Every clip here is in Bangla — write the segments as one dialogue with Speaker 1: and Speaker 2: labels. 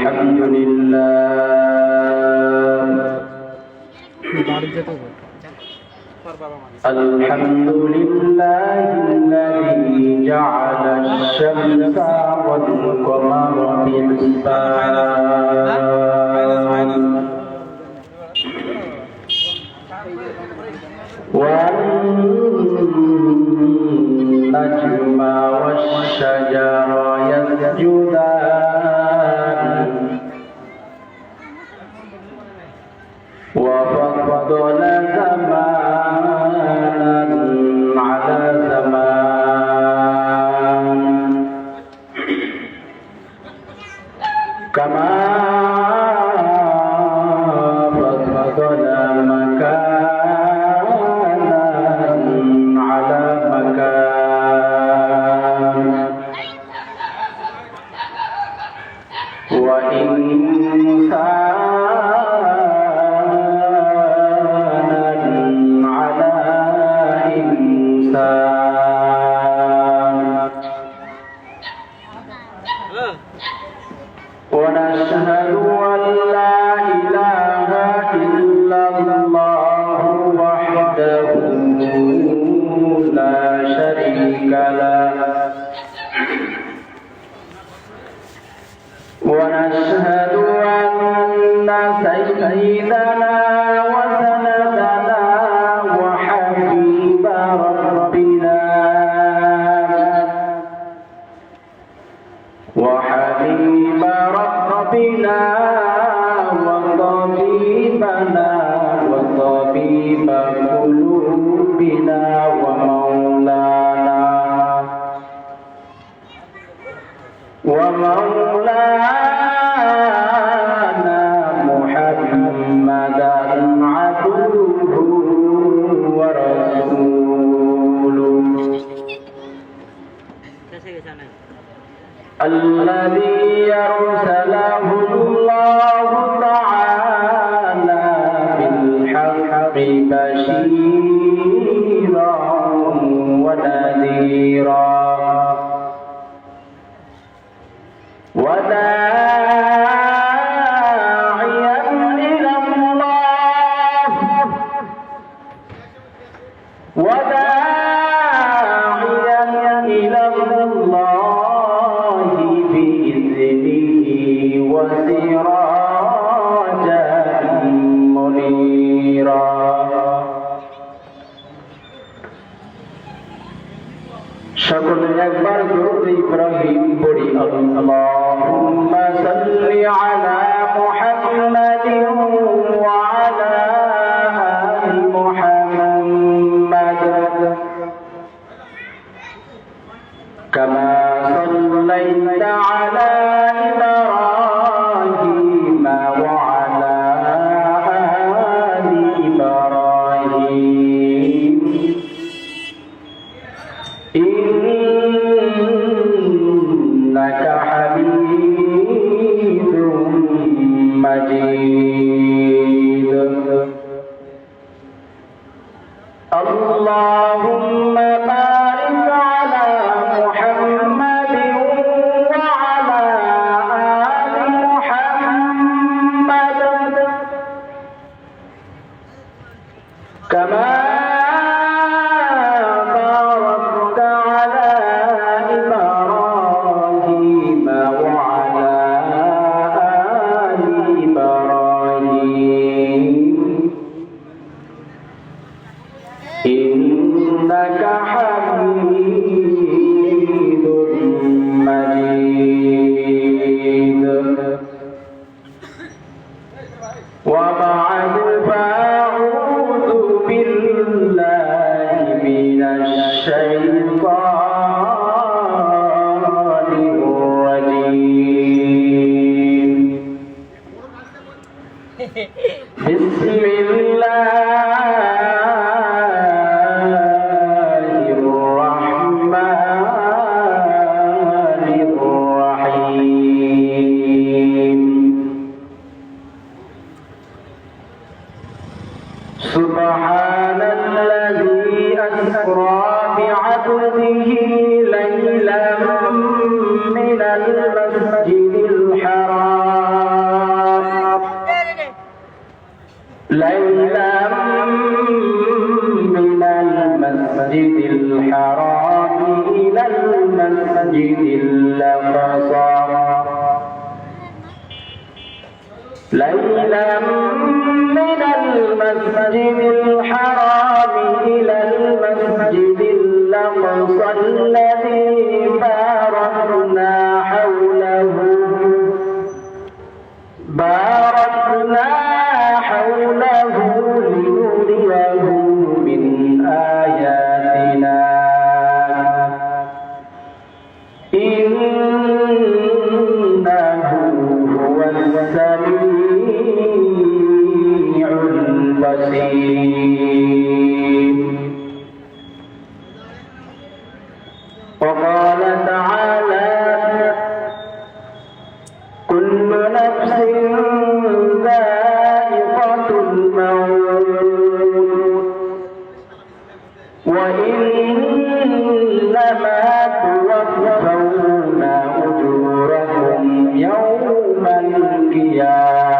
Speaker 1: الحمد لله الحمد لله الذي جعل الشمس والقمر بحسبان والنجم والشجر يسجدان وفضل زمانا على زمان كما فضل مكانا على مكان ونشهد أن لا إله إلا الله وحده لا شريك له ونشهد أن سيدنا وسندنا وحبيب ربنا وطبيبنا وطبيب قلوبنا ومولانا محمدا عبده ورسوله الذي أرسله الله تعالى بالحق بشيرا ونذيرا وداعيا إلى الله وسراجا منيرا সকলে একবার দরুদ ইব্রাহিম পড়ি আল্লাহুম্মা সাল্লি আলা মুহাম্মাদিন ওয়া আলা আলি মুহাম্মাদ কামা সাল্লাইতা আলা إبراهيم وعلى آل إبراهيم إنك حميد مجيد اللهم بارك على محمد وعلى آل محمد كما باركت على إبراهيم وعلى آل إبراهيم إنك حميد مجيد وبعد فأعوذ بالله من الشيطان الرجيم بسم الله الرحمن الرحيم سبحان الذي أسرى بعبده ليلا من المسجد الحرام ليلا من المسجد الحرام إلى المسجد الأقصى ليلا من المسجد الحرام إلى المسجد الأقصى الذي باركنا حوله لنريه من آياتنا إنه هو السميع البصير. وقال تعالى كل نفس ذائقة الموت وإنما توفون أجوركم يوم القيامة.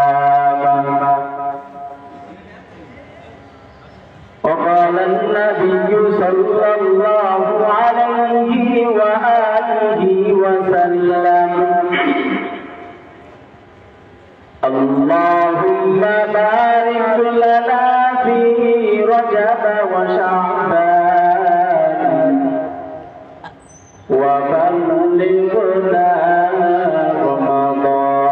Speaker 1: وقال النبي صلى الله عليه وآله وسلم اللهم بارك لنا في رجب وشعبان وبلغنا رمضان.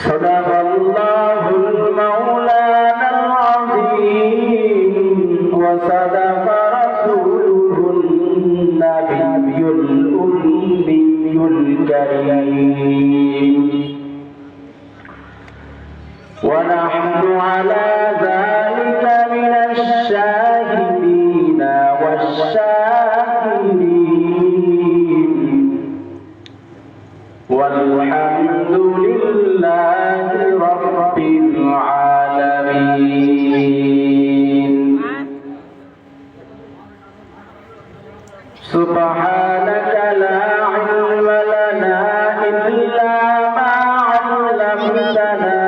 Speaker 1: صدق الله المولانا العظيم وصدق رسوله النبي الأمي الكريم ونحن على ذلك من الشاهدين والشاكرين والحمد لله رب العالمين. سبحانك لا علم لنا إلا ما علمتنا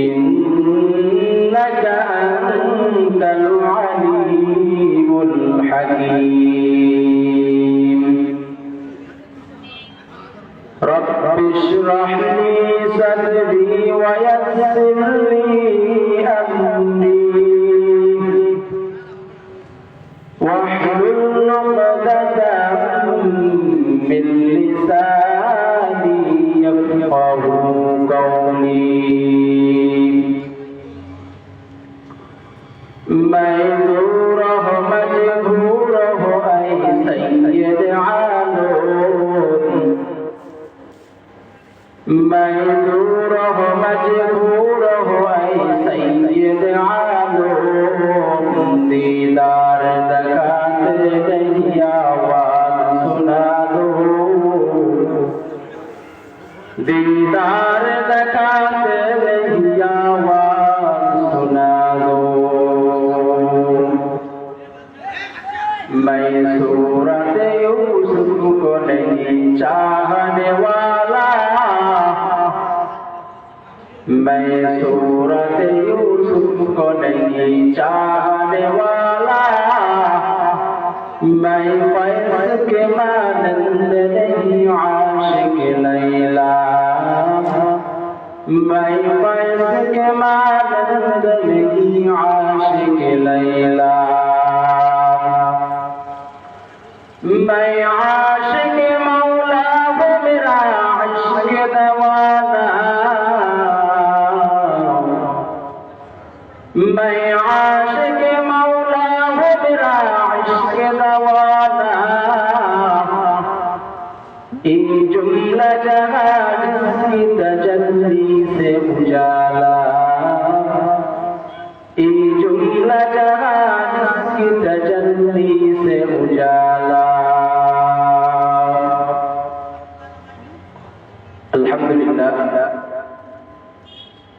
Speaker 1: إنك أنت العليم الحكيم. رب اشرح لي صدري ويسر لي أمري واحلل عقدة من لساني يفقهوا قولي. ميسوره مجبوره أي سيد عالون ميسوره مجبوره أي سيد عالون दीदार दिखाते नहीं आवाज सुना दो दीदार दिखाते नहीं आवाज सुना दो। मैं सूरत यूसुफ को नहीं चाहने वाला मैं सूरत यूसुफ को नहीं चाहने वाला मैं फैज़ के मानंद नहीं आशिक लैला मैं फैज़ के मानंद नहीं आशिक लैला मैं आशिक मौला वो मेरा इश्क दवाना मैं आशिक मौला हूँ मेरा इश्क दवाना इन जुमला जहां जिसकी तजल्ली से उजाला इन जुमला जहां जिसकी तजल्ली से उजाला। अल्हम्दुलिल्लाह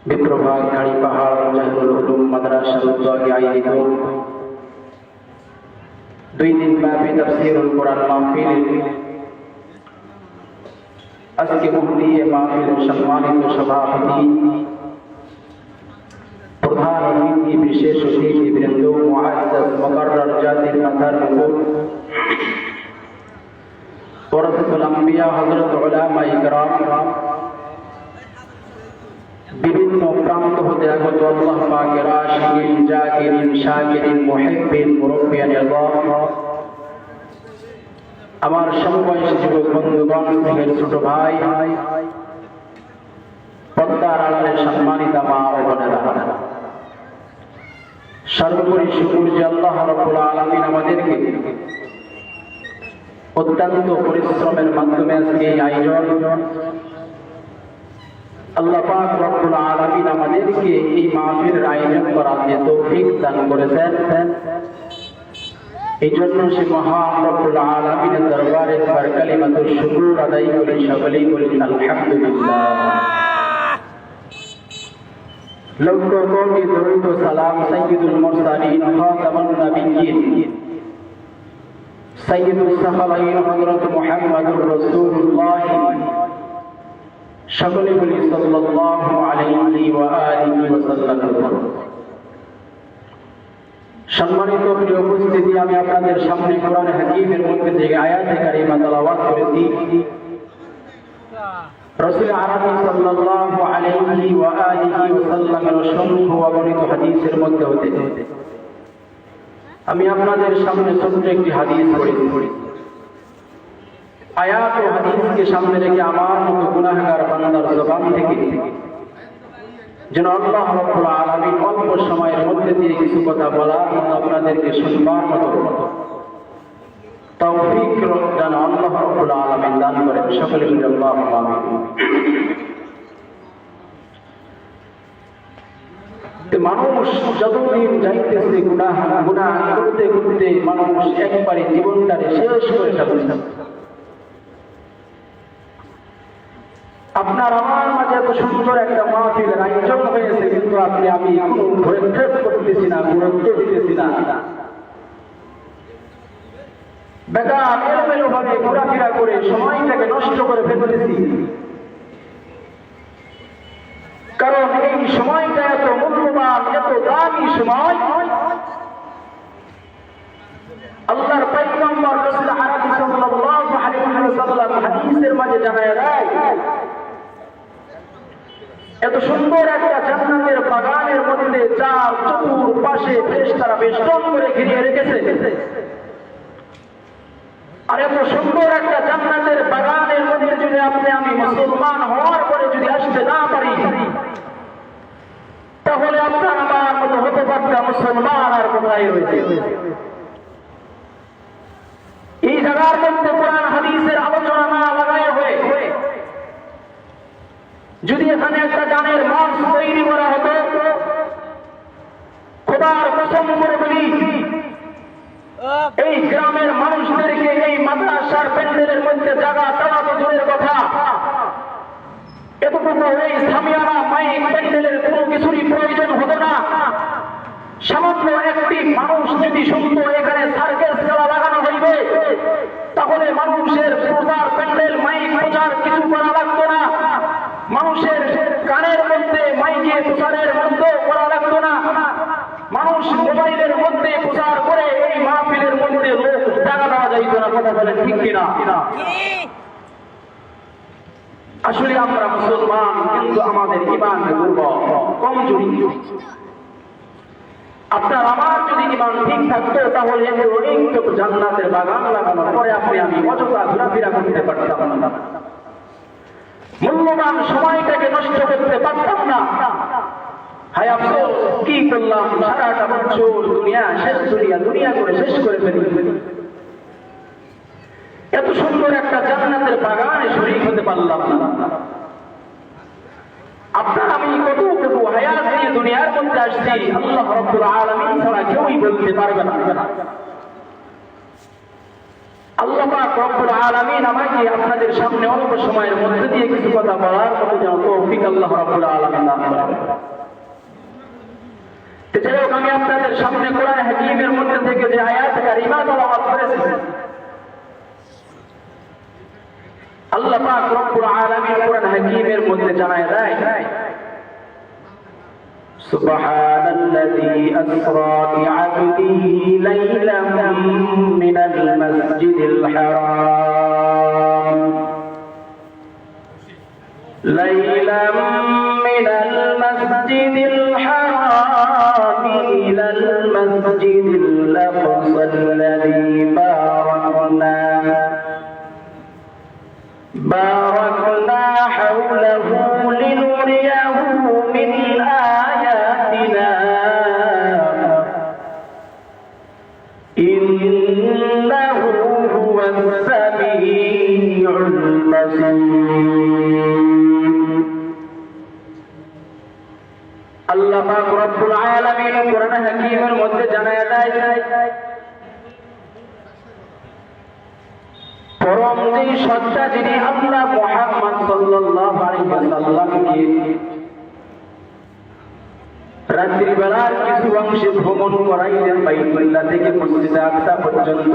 Speaker 1: বিপ্রভাগ গাড়ি পাহাড় জাহিরুল উলুম মাদ্রাসা উদ্যোগে আয়োজিত 2 দিন ব্যাপী তাফসীরুল কুরআন মাহফিল আজকে মুফতি মাহফিলের সম্মানিত সভাপতি, প্রধান অতিথি, বিশেষ অতিথিবৃন্দ, মুআজ্জাজ মুকাররর জাতির মাথার মুকুট, ওয়ারাসাতুল আম্বিয়া হযরত উলামায়ে কেরাম, বিভিন্ন প্রান্ত হতে আগত আল্লাহ পাকের আশিকিন, জাকিরিন, শাকিরিন, মুহিব্বিন, মুরব্বিয়ান ইযম, আমার সমবয়সী যুবক বন্ধুগণ, স্নেহের ছোট ভাই, পর্দার আড়ালের সম্মানিতা মা ও বোনেরা, সর্বোপরি শুকর যে আল্লাহ রাব্বুল আলামিন আমাদেরকে অত্যন্ত পরিশ্রমের মাধ্যমে আজকে এই আয়োজন, আল্লাহ পাক রব্বুল আলামিন আমাদেরকে এই মাহফিলের আয়োজন করার যে তৌফিক দান করেছেন, এই জন্য সে মহান রব্বুল আলামিনের দরবারে একবার কালিমাতুশ শুকর আদায় করে সকলেই বলি আলহামদুলিল্লাহ। লক্ষ কোটি দরুদ ও সালাম সাইয়্যিদুল মুরসালিন খাতামুন নবিয়্যিন সাইয়্যিদুস সাহাবায়িন হযরত মুহাম্মদুর রাসূলুল্লাহ সকলে বলি সাল্লাল্লাহু আলাইহি ওয়া আলিহি ওয়াসাল্লাম। সম্মানিত প্রিয় উপস্থিতি, আমি আপনাদের সামনে কোরআন হাকিমের মধ্যে থেকে আয়াতে কারিমা তেলাওয়াত করেছি। রাসূল আরবি সাল্লাল্লাহু আলাইহি ওয়া আলিহি ওয়াসাল্লামের অসংখ্য অগণিত হাদিসের মধ্যে হতে আমি আপনাদের সামনে ছোট্ট একটি হাদিস পড়েছি। আয়াত ও হাদিসকে সামনে রেখে আমার মতো গুনাহগার বান্দার জবান থেকে যেন আল্লাহ রাব্বুল আলামিন অল্প সময়ের মধ্যে দিয়ে কিছু কথা বলার মতো, আপনাদেরকে শুনবার মতো তৌফিক যেন আল্লাহ রাব্বুল আলামিন দান করেন। সকলে বলি আল্লাহুম্মা আমিন। মানুষ যতদিন যাইতেছে গুনাহ করতে করতে মানুষ একবারে জীবনটারে শেষ করে ফেলছে। আপনার আমার মাঝে এত সুন্দর একটা মাহফিলের আয়োজন হয়েছে, কিন্তু আমি কোনো ধৈর্য করতেছি না, গুরুত্ব দিতেছি না, বেকার এলোমেলো ভাবে ঘোরাফেরা করে সময়টাকে নষ্ট করে ফেলতেছি। কারণ এই সময়টা এত মূল্যবান, এত দামি সময়। আল্লাহর পয়গম্বর রাসূল আরবি সাল্লাল্লাহু আলাইহি ওয়াসাল্লাম হাদিসের মাঝে জানায় দেয়, এত সুন্দর একটা জান্নাতের বাগানের মধ্যে চার চতুর্পাশে ফেরেশতারা বেষ্টন করে ঘিরে রেখেছে। আর এত সুন্দর একটা জান্নাতের বাগানের মধ্যে যদি আমি মুসলমান হওয়ার পরে যদি আসতে না পারি, তাহলে আপনার আমার মতো হতে পারতাম মুসলমান আর কোথায় রয়েছে। এই জায়গার মধ্যে কোরআন হাদিসের আলোচনা না লাগায় হয়ে যদি এখানে একটা গানের মঞ্চ তৈরি করা হতো, খোদার কসম করে বলি এই গ্রামের মানুষদেরকে এই মাদ্রাসার প্যান্ডেলের মধ্যে জায়গা দেওয়া তো দূরের কথা, এতটুকু এই সামিয়ানা মাইক প্যান্ডেলের কোনো কিছুরই প্রয়োজন হতো না। সামান্য একটি মানুষ যদি শুনতো এখানে সার্কেস খেলা লাগানো হইবে, তাহলে মানুষের পূজার প্যান্ডেল মাইক পূজার কিছু করা লাগতো না, মানুষের কানের মধ্যে মাইকে প্রচারের মধ্যে করা লাগতো না, মানুষ মোবাইলের মধ্যে প্রচার করে এই মাহফিলের মধ্যে লোক জায়গা দেওয়া যাইত না। কথা বলেন ঠিক কিনা? আসলে আমরা মুসলমান, কিন্তু আমাদের ঈমান দুর্বল, কমজোরি। আপনার আমার যদি ঈমান ঠিক থাকতো, তাহলে অনেক জান্নাতের বাগান লাগানোর পরে আমি অযথা ঘোরাফেরা করতে পারতাম না, মূল্যবান সময়টাকে নষ্ট করতে পারতাম না। হায় আফসোস, কি করলাম, সারাটা বছর দুনিয়া করে শেষ করে ফেলি। এত সুন্দর একটা জান্নাতের বাগানে শরীক হতে পারলাম না। আপনার আমি কত হায়াত নিয়ে দুনিয়ার মধ্যে আসছি, আল্লাহ রাব্বুল আলামিন ছাড়া কেউই বলতে পারবে না। আল্লাহ পাক রব্বুল আলামিন আমাকে আপনাদের সামনে অল্প সময়ের মধ্যে দিয়ে কিছু কথা বলার মতো যেন তৌফিক আল্লাহ রাব্বুল আলামিন দান করেন। যাই হোক, আমি আপনাদের সামনে কোরআন হাকিমের মধ্যে থেকে যে আয়াত কারিমা তেলাওয়াত করেছি, আল্লাহ আল্লাহ পাক রব্বুল আলামিন কোরআন হাকীমের মধ্যে জানায় দেয় সুবহানাল্লাযী আসরা বি'আবদিহি লাইলাম মিনাল মাসজিদিল হারাম লাইলাম মিনাল মাসজিদিল হারাম ইলাল মাসজিদিল আকসাল্লাযী باركنا حوله لنريه من آياتنا إنه هو السميع البصير الله পাক রব্বুল আলামিন কোরআন হাকীমের মধ্যে জানায় দেয় পরম সত্তা যিনি আল্লাহ মুহাম্মদ সাল্লাল্লাহু আলাইহি ওয়াসাল্লামকে রাত্রি বেলার কিছু অংশে ভ্রমণ করাইলেন বাইতুল্লাহ থেকে মসজিদে আকসা পর্যন্ত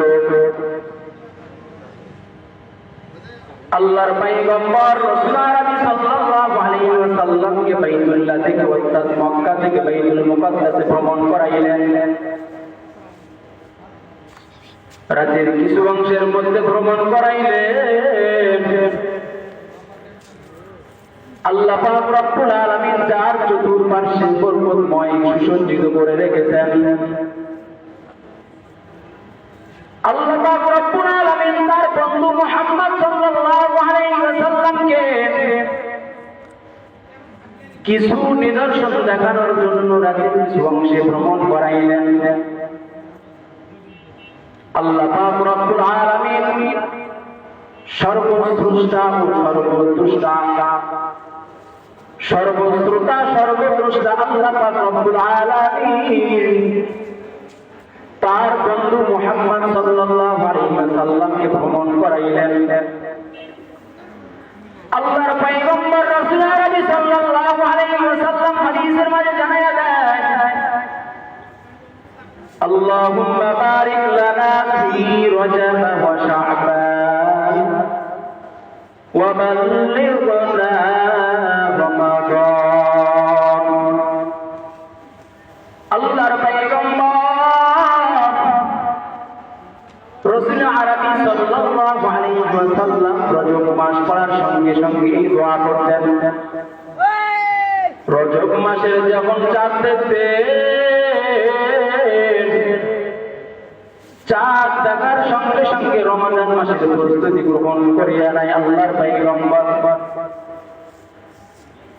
Speaker 1: আল্লাহর পয়গম্বর রাসূল আরবি সাল্লাল্লাহু আলাইহি ওয়াসাল্লামকে বাইতুল্লাহ থেকে অর্থাৎ মক্কা থেকে বাইতুল মুকাদ্দাসে ভ্রমণ করাইলেন রাতের কিছু অংশের মধ্যে ভ্রমণ করাইলেন আল্লাহ পাক রব্বুল আলামিন তার চতুর্পার্শ্বে পর্বতময় সুসজ্জিত করে রেখেছেন আল্লাহ পাক রব্বুল আলামিন তার বন্ধু মুহাম্মদ সাল্লাল্লাহু আলাইহি ওয়াসাল্লামকে কিছু নিদর্শন দেখানোর জন্য রাতের কিছু অংশে ভ্রমণ করাইলেন আল্লাহ পাক রব্বুল আলামিন সর্বস্রষ্টা ও সর্বদ্রষ্টা সর্বশ্রোতা সর্বদ্রষ্টা আল্লাহ পাক রব্বুল আলামিন তার বন্ধু মুহাম্মদ সাল্লাল্লাহু আলাইহি ওয়াসাল্লামকে ভ্রমণ করাইলেন আল্লাহর পয়গম্বর রাসূল আরবি সাল্লাল্লাহু আলাইহি ওয়াসাল্লাম হাদিসের মাঝে জানায়া দেয় اللهم بارك لنا في رجب وشعبان وبلغنا رمضان আল্লাহর পয়গম্বর রাসূল আরবি সাল্লাল্লাহু আলাইহি ওয়াসাল্লাম রজব মাস পড়ার সঙ্গে সঙ্গে এই দোয়া করতেন রজব মাসের যখন চাঁদ দেখতে চাঁদ দেখার সঙ্গে সঙ্গে রমজান মাসের প্রস্তুতি গ্রহণ করিয়া নেয় আল্লাহর পয়গম্বর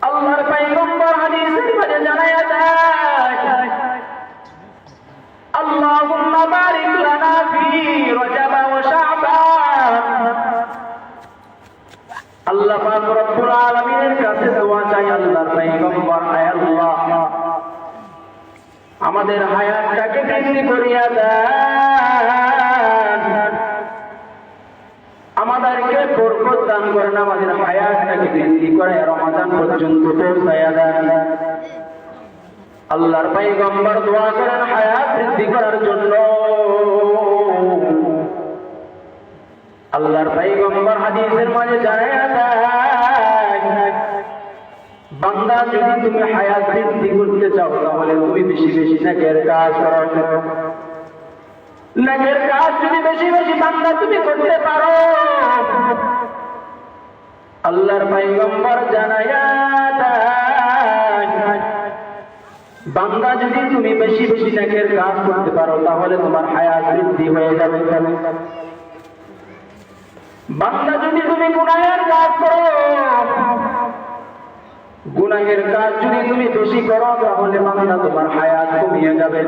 Speaker 1: আল্লাহর পয়গম্বর হাদিসের মাঝে জানায়া দেয় আল্লাহুম্মা বারিক লানা ফি রজব ওয়া শাবান আল্লাহ পাক রব্বুল আলামিনের কাছে দোয়া চাই আল্লাহর পয়গম্বর আয় আল্লাহ আমাদের হায়াতটাকে বৃদ্ধি করিয়া দেন আমাদেরকে বরকত দান করেন আমাদের হায়াতটাকে বৃদ্ধি করে রমজান পর্যন্ত পৌঁছায়া দেন আল্লাহর পয়গম্বর দোয়া করেন হায়াত বৃদ্ধি করার জন্য আল্লাহর পয়গম্বর হাদিসের মাঝে জানায়া দেয় বান্দা যদি তুমি হায়াত বৃদ্ধি করতে চাও তাহলে তুমি বেশি বেশি নেকের কাজ করো নেকের কাজ যদি বেশি বেশি বান্দা তুমি করতে পারো আল্লাহর পয়গম্বর জানায়া দেয় বান্দা যদি তুমি বেশি বেশি নেকের কাজ করতে পারো তাহলে তোমার হায়াত বৃদ্ধি হয়ে যাবে বান্দা যদি তুমি গুনাহের কাজ করো গুনাহের কাজ যদি তুমি বেশি করো তাহলে বান্দা তোমার হায়াত কমিয়ে যাবে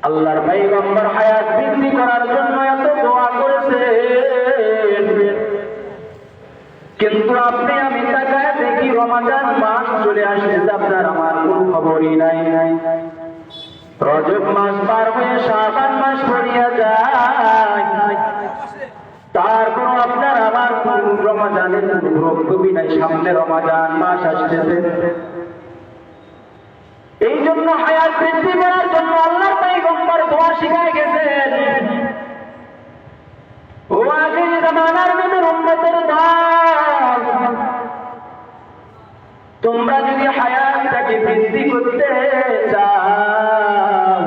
Speaker 1: আল্লাহর পয়গম্বর হায়াত বৃদ্ধি করার জন্য এত দোয়া করেছেন কিন্তু আপনি আমি তাকায় দেখি রমজান মাস চলে আসছে আপনার আমার কোনো খবরই নাই রজব মাস পার হয়ে শাবান মাস পড়িয়া যায় তারপর আপনার আমার রমজানের বক্তব্য নাই সামনে রমজান মাস আসতেছে এই জন্য হায়াত বৃদ্ধি করার জন্য আল্লাহর পয়গম্বর দোয়া শিখায় গেছেন ও আখির জামানার নবীর উম্মত করতে চাও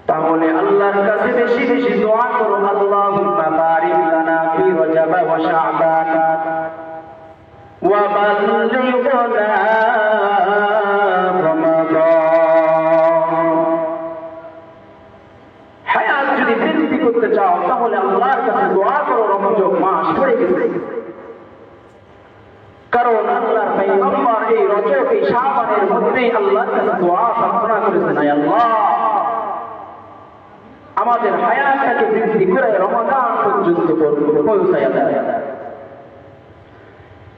Speaker 1: তাহলে আল্লাহর কাছে বেশি বেশি দোয়া করো, আল্লাহুম্মা বারিক লানা ফি রজব ওয়া শাবান ওয়া বাল্লিগনা রমাদান। হায়াত যদি বৃদ্ধি করতে চাও তাহলে আল্লাহর কাছে দোয়া করো, রমজান মাস পড়ে গেছে, কারণ আল্লাহর পয়গম্বর এই রজব এই শাবানের মধ্যেই আল্লাহর কাছে দোয়া প্রার্থনা করেছেন, আয় আল্লাহ আমাদের হায়াতটাকে বৃদ্ধি করে রমাদান পর্যন্ত পৌঁছায়া দেয়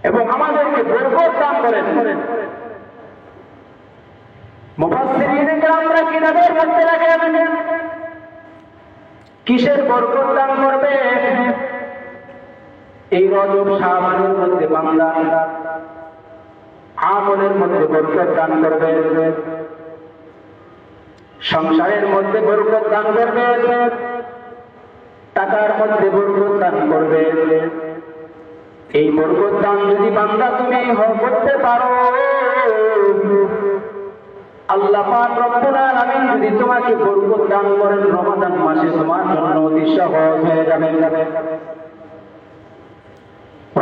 Speaker 1: এবং আমাদেরকে বরকত দান করেন। মুফাসসিরিনে কেরামরা কিতাবের মধ্যে লেখেন কিসের বরকত দান করবে? এই রজব শাবানের মধ্যে বান্দা আমলের মধ্যে বরকত দান করবে, সংসারের মধ্যে বরকত দান করবে, টাকার মধ্যে বরকত দান করবে। এই বরকত দান যদি বান্দা তুমি করতে পারো, আল্লাহ পাক রব্বুল আলামিন যদি তোমাকে বরকত দান করেন, রমাদান মাসে তোমার জন্য অতি সহজ হয়ে যাবে।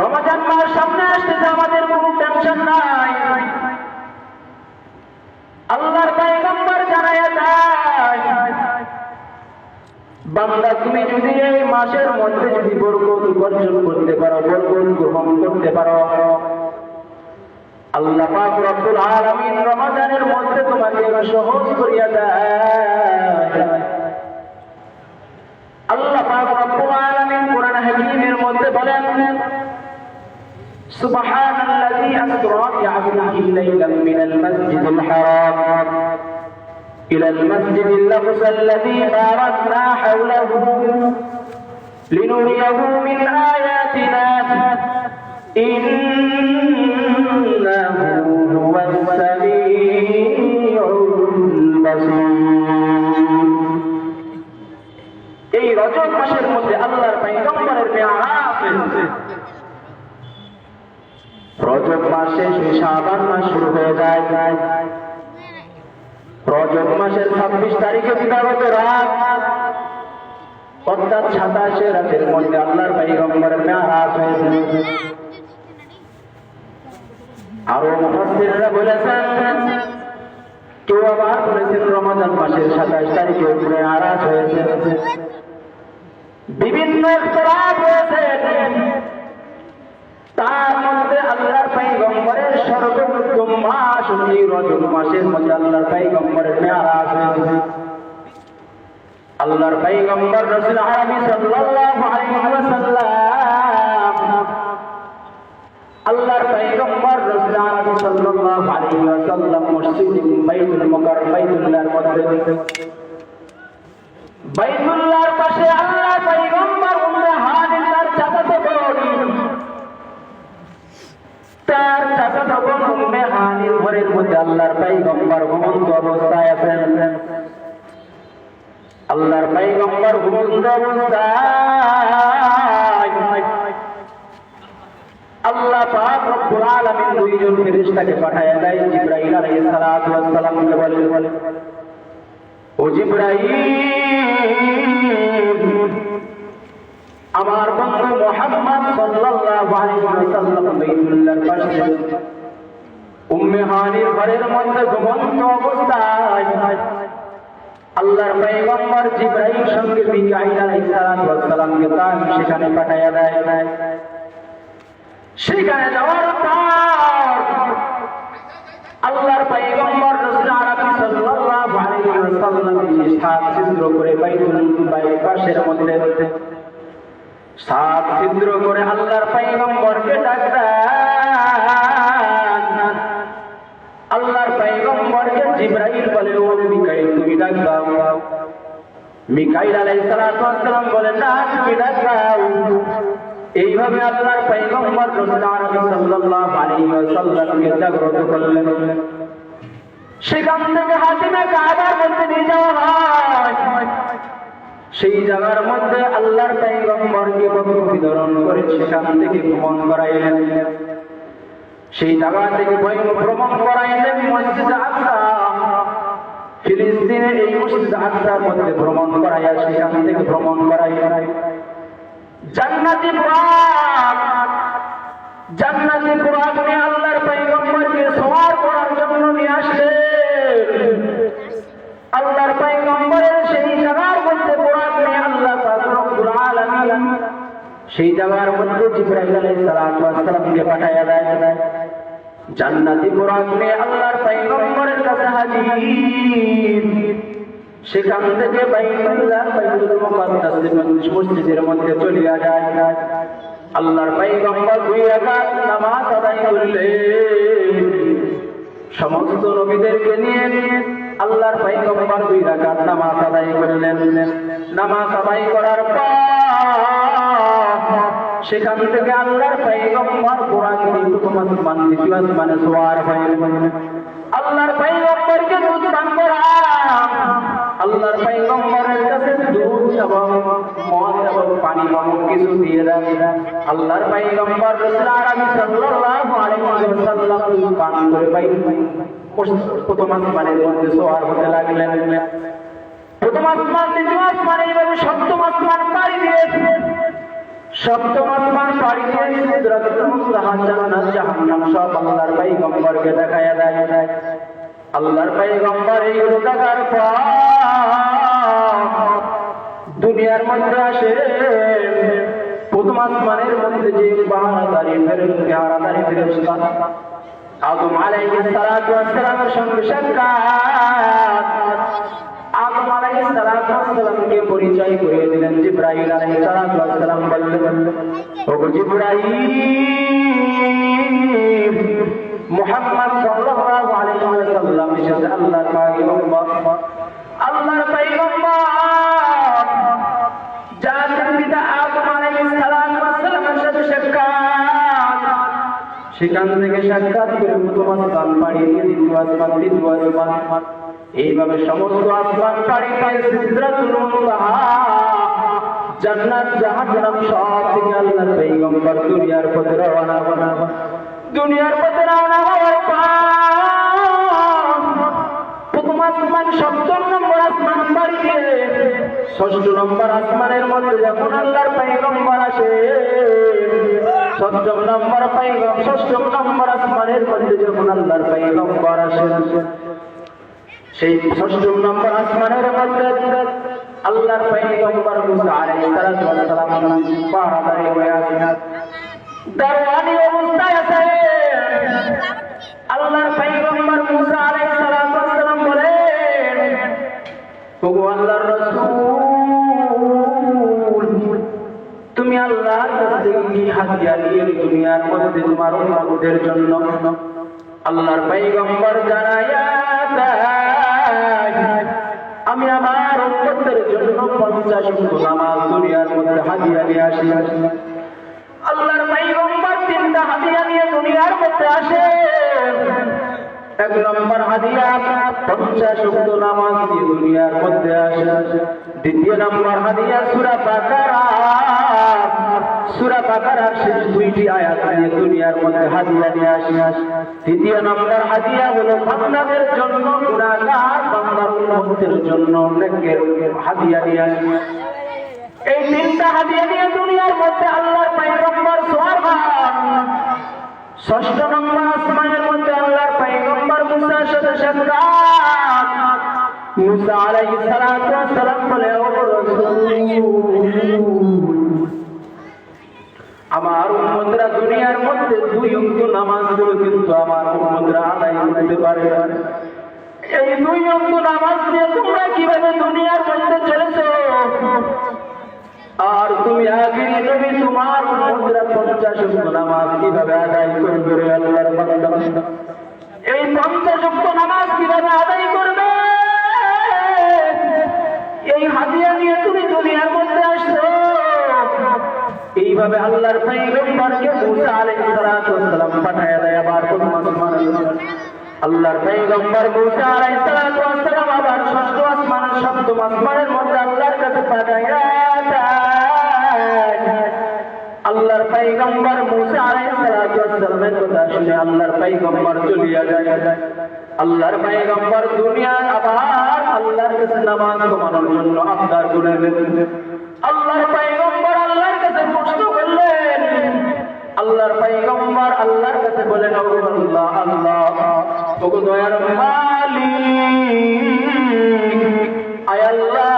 Speaker 1: রমাদান মাস সামনে আসতেছে, আমাদের কোনো টেনশন নাই। আল্লাহর পয়গম্বর জানায়া দেয়, বান্দা তুমি যদি এই মাসের মধ্যে যদি বরকত উপার্জন করতে পারো, বরকত গ্রহণ করতে পারো, আল্লাহ পাক রব্বুল আলামিন রমাদানের মধ্যে তোমাকে সহজ করিয়া দেয়। আল্লাহ পাক রব্বুল আলামিন কোরআন হাকীমের মধ্যে বলেন, সুবহানাল্লাযী আসরা বি'আবদিহি লাইলাম মিনাল মাসজিদিল হারাম ইলাল মাসজিদিল আকসাল্লাযী বারাকনা হাওলাহু লিনুরিয়াহু মিন আয়াতিনা ইন্নাহু হুয়াস সামিউল বাসীর। এই রজব মাসের মধ্যে আল্লাহর পয়গম্বরের মেরাজ হয়েছে। রজব মাসে শাবান মাস শুরু হয়ে যায়। রজব মাসের 26 তারিখে দিবাগত রাত অর্থাৎ 27 রাতের মধ্যে আল্লাহর পয়গম্বরের মেরাজ হয়েছে। আরো মুফাসসিররা বলেছেন, কেউ আবার বলেছেন রমাদান মাসের 27 তারিখে মেরাজ হয়েছে। বিভিন্ন ইখতিলাফ হয়েছে, তার মধ্যে আল্লাহর পয়গম্বরের সর্বোত্তম মাস এই রজব মাসের মধ্যে আল্লাহর পয়গম্বরের মেরাজ হয়েছে। আল্লাহর পয়গম্বর রাসূল আরবি সাল্লাল্লাহু আলাইহি ওয়াসাল্লাম, আল্লাহর পয়গম্বর রাসূল আরবি সাল্লাল্লাহু আলাইহি ওয়াসাল্লাম মসজিদ বাইতুল মুকাররম বাইতুল্লাহর মধ্যে, বাইতুল্লাহর পাশে আল্লাহর পয়গম্বর উম্মে হানির চাচাতো বোন, তার চাচাতো বোন উম্মে হানির ঘরের মধ্যে আল্লাহর পয়গম্বর ঘুমন্ত অবস্থায় আছেন। আল্লাহর পয়গম্বর ঘুমন্ত অবস্থায় আল্লাহ পাক রব্বুল আলামিন দুইজন ফেরেশতাকে পাঠায়া দেয়। জিবরাইল আলাইহিস সালাতু ওয়াস সালামকে বলে, ও জিবরাইল, আমার বন্ধু মুহাম্মদ সাল্লাল্লাহু আলাইহি ওয়াসাল্লাম বাইতুল্লাহর পাশে উম্মে হানির ঘরের মধ্যে ঘুমন্ত অবস্থায় আল্লাহর পয়গম্বর জিবরাইল সঙ্গে মিকাঈল আলাইহিস সালামকে তার সেখানে পাঠায়া দেয়। সেখানে যাওয়ার পর আল্লাহর পয়গম্বর রাসূল আরবি সাল্লাল্লাহু আলাইহি ওয়াসাল্লাম সাত ছিদ্র করে বাইতুল পাশের মধ্যে সাত ছিদ্র করে আল্লাহর পয়গম্বরকে ডাক দেন। আল্লাহর পয়গম্বরকে জিবরাইল বলে, ও মিকাঈল তুমি ডাক দাও। মিকাঈল আলাইহিস সালাতু ওয়াস সালাম বলেন, না তুমি ডাক দাও। এইভাবে আল্লাহর পয়গম্বর রাসূল আরবি সাল্লাল্লাহু আলাইহি ওয়াসাল্লামকে জাগ্রত করলেন। সেখান থেকে হাতিমে কাবার মধ্যে নিয়ে যাওয়া হয়। সেই জায়গার মধ্যে আল্লাহর পয়গম্বরকে বস্ত্র বিতরণ করে সেখান থেকে ভ্রমণ করাইলেন। সেই জায়গা থেকে ভ্রমণ করাইলেন মসজিদ আকসা। ফিলিস্তিনের এই মসজিদ আকসার মধ্যে ভ্রমণ করাইয়া সেখান থেকে ভ্রমণ করাইয়া জান্নাতি বুরাক, জান্নাতি বুরাক নিয়ে আল্লাহর পয়গম্বরকে সওয়ার করার জন্য নিয়ে আসলেন। আল্লাহর পয়গম্বরের সেই জায়গার মধ্যে বুরাক নিয়ে আল্লাহ পাক রব্বুল আলামিন সেই জায়গার মধ্যে জিবরাইল আলাইহিস সালামকে পাঠাইয়া দেয়। জান্নাতি বুরাক নিয়ে আল্লাহর পয়গম্বরের কাছে হাজির। সেখান থেকে বাইতুল মুকাদ্দাস মসজিদের মধ্যে চলিয়া যায়। আল্লাহর পয়গম্বর 2 রাকাত নামাজ আদায় করলেন। সমস্ত নবীদেরকে নিয়ে আল্লাহর পয়গম্বর 2 রাকাত নামাজ আদায় করলেন। নামাজ আদায় করার পর সেখান থেকে আল্লাহর পয়গম্বর বুরাক দিয়ে প্রথম আসমান দ্বিতীয় আসমানে সওয়ার হলেন। আল্লাহর পয়গম্বরকে দুধ পান করা, আল্লাহর পয়গম্বরের কাছে দুধ এবং মদ এবং পানি এমন কিছু দিয়ে দেন। আল্লাহর পয়গম্বর রাসূল আরবি সাল্লাল্লাহু আলাইহি ওয়াসাল্লাম পান করে প্রথম আসমানের মধ্যে সওয়ার হতে লাগলেন। প্রথম আসমান দ্বিতীয় আসমান এইভাবে সপ্তম আসমান পাড়ি দিয়ে সপ্তম আসমান পাড়ি দিয়ে সিদরাতুল মুনতাহা জান্নাত জাহান্নাম সব আল্লাহর পয়গম্বরকে দেখায়া দেয়। আল্লাহর পয়গম্বর এইগুলো দেখার পর দুনিয়ার মধ্যে আসে। প্রথম আসমানের মধ্যে যে পাহারাদারি ফেরেশতা আদম আলাইহিস সালাতু ওয়াস সালামের সঙ্গে সাক্ষাৎ। আদম আলাইহিস সালাতু ওয়াস সালামকে পরিচয় করিয়ে দিলেন জিবরাইল আলাইহিস সালাতু ওয়াস সালাম বললেন, ওগো জিবরাইল, মুহাম্মদ সাল্লাল্লাহু আলাইহি ওয়াসাল্লাম এসেছে আল্লাহর পয়গম্বর। আল্লাহর পয়গম্বর জাতির পিতা আদম আলাইহিস সালাতু ওয়াস সালামের সাথে সাক্ষাৎ। সেখান থেকে সাক্ষাৎ করে প্রথম আসমান পাড়ি দিয়ে দ্বিতীয় আসমান, তৃতীয় আসমান, এইভাবে সমস্ত আসমান পাড়ি দিয়ে সিদরাতুল মুনতাহা জান্নাত জাহান্নাম সব থেকে আল্লাহর পয়গম্বর দুনিয়ার পথে রওনা হলেন। দুনিয়ার পথে রওনা হওয়ার পর প্রথম আসমান সপ্তম নম্বর আসমান পাড়ি দিয়ে ষষ্ঠ নম্বর আসমানের মধ্যে যখন আল্লাহর পয়গম্বর আসে, ষষ্ঠ নম্বর আসমানের মধ্যে যখন আল্লাহর পয়গম্বর আসে, সেই ষষ্ঠ নম্বর আসমানের মধ্যে আল্লাহর পয়গম্বর মুসা আলাইহিস সালাম পাহারাদারি হয়ে আছেন, দারওয়ানি অবস্থায় আছে। আল্লাহর পয়গম্বর মুসা আলাইহিস সালাম বলেন, ওগো আল্লাহর রাসূল, তুমি আল্লাহর কাছে কি হাদিয়া নিয়ে দুনিয়ার মধ্যে তোমার উম্মতের জন্য? আল্লাহর পয়গম্বর জানায়া দেয়, আমি আমার উম্মতের জন্য 50 ওয়াক্ত নামাজ দুনিয়ার মধ্যে হাদিয়া নিয়ে আসি। আল্লাহর পয়গম্বর 3টা হাদিয়া নিয়ে দুনিয়ার মধ্যে আসে। 1 নম্বর হাদিয়া 50 ওয়াক্ত নামাজ দিয়ে দুনিয়ার মধ্যে আসে। দ্বিতীয় নম্বর হাদিয়া সূরা বাকারার শেষ 2টি আয়াত নিয়ে দুনিয়ার মধ্যে হাদিয়া নিয়ে আসে। তৃতীয় নম্বর হাদিয়া হলো বান্দাদের জন্য, গুনাহগার বান্দার উম্মতের জন্য নেকের হাদিয়া নিয়ে আসে। এই 3টা হাদিয়া নিয়ে দুনিয়ার মধ্যে আল্লাহর পয়গম্বর সওয়ার হন। ষষ্ঠ নম্বর আসমানের মধ্যে আল্লাহর পয়গম্বর মুসার সাথে সাক্ষাৎ। মুসা আলাইহিস সালাম বলে, ও রাসূল, আমার উম্মতরা দুনিয়ার মধ্যে 2 ওয়াক্ত নামাজ গুলো কিন্তু আমার উম্মতরা আদায় করতে পারে। এই 2 ওয়াক্ত নামাজ নিয়ে তোমরা কিভাবে দুনিয়ার মধ্যে চলেছো? আর তুমি আখিরি নবী, তোমার উম্মতরা 50 ওয়াক্ত নামাজ কিভাবে আদায় করবে? আল্লাহর বান্দা, এই 50 ওয়াক্ত নামাজ কিভাবে আদায় করবে? এই হাদিয়া নিয়ে তুমি দুনিয়ার মধ্যে আসছো। এইভাবে আল্লাহর পয়গম্বরকে মুসা আলাইহিস সালাম পাঠায়া দেয়। আবার কোন আসমান আল্লাহর পয়গম্বর মুসা আলাইহিস সালাম আবার ষষ্ঠ আসমান, সপ্তম আসমানের মধ্যে আল্লাহর কাছে পাঠায়া দেয়। আল্লাহর পয়গম্বর মুসা আলাইহিস সালামের কথা শুনে আল্লাহর পয়গম্বর চলিয়া যায়। আল্লাহর পয়গম্বর দুনিয়া আবার আল্লাহর কাছে নামাজ কমানোর জন্য আবদার করলেন। আল্লাহর পয়গম্বর আল্লাহর কাছে প্রশ্ন করলেন। আল্লাহর পয়গম্বর আল্লাহর কাছে বলেন, ও আল্লাহ, আল্লাহ ওগো দয়ার মালিক, আয় আল্লাহ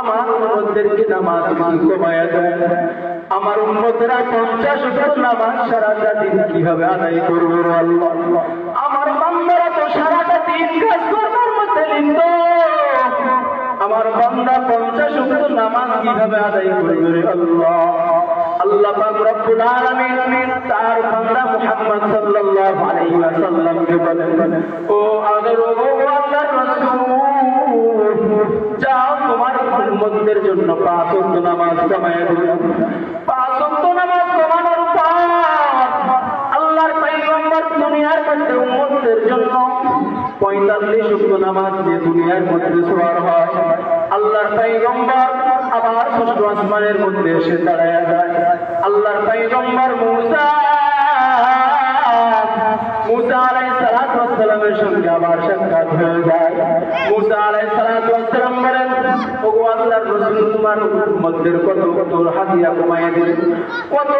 Speaker 1: আমার উম্মতদেরকে নামাজ কমায়া দেন। আমার উম্মতরা 50 ওয়াক্ত নামাজ সারাটা দিন কিভাবে আদায় করবে আল্লাহ? আমার বান্দারা তো সারাটা দিন কাজ করার মধ্যে লিপ্ত। আমার বান্দা 50 ওয়াক্ত নামাজ কিভাবে আদায় করবে রে আল্লাহ? আল্লাহ পাক রব্বুল আলামিন তার বান্দা মুহাম্মদ সাল্লাল্লাহু আলাইহি ওয়াসাল্লামকে বলেন, ও আগের ও আল্লাহর রাসূল, যাও তোমার উম্মতদের জন্য 5 ওয়াক্ত নামাজ কমায়া দিও। 5 ওয়াক্ত নামাজ কমানোর পর আল্লাহর পয়গম্বর দুনিয়ার মধ্যে উম্মতদের জন্য 45 ওয়াক্ত নামাজ দিয়ে দুনিয়ার মধ্যে সওয়ার হয়। আল্লাহর পয়গম্বর আবার ষষ্ঠ আসমানের মধ্যে এসে দাঁড়ায়া যায়। আল্লাহর পয়গম্বর মুসা আলাইহিস সালাতু ওয়াস সালামের সঙ্গে আবার সাক্ষাৎ হয়ে যায়। মুসা আলাইহিস সালাতু ওয়াস সালাম বলেন, ওগো আল্লাহর রাসূল, তোমার উম্মতদের কত কত হাদিয়া কমায়া দিলেন, কত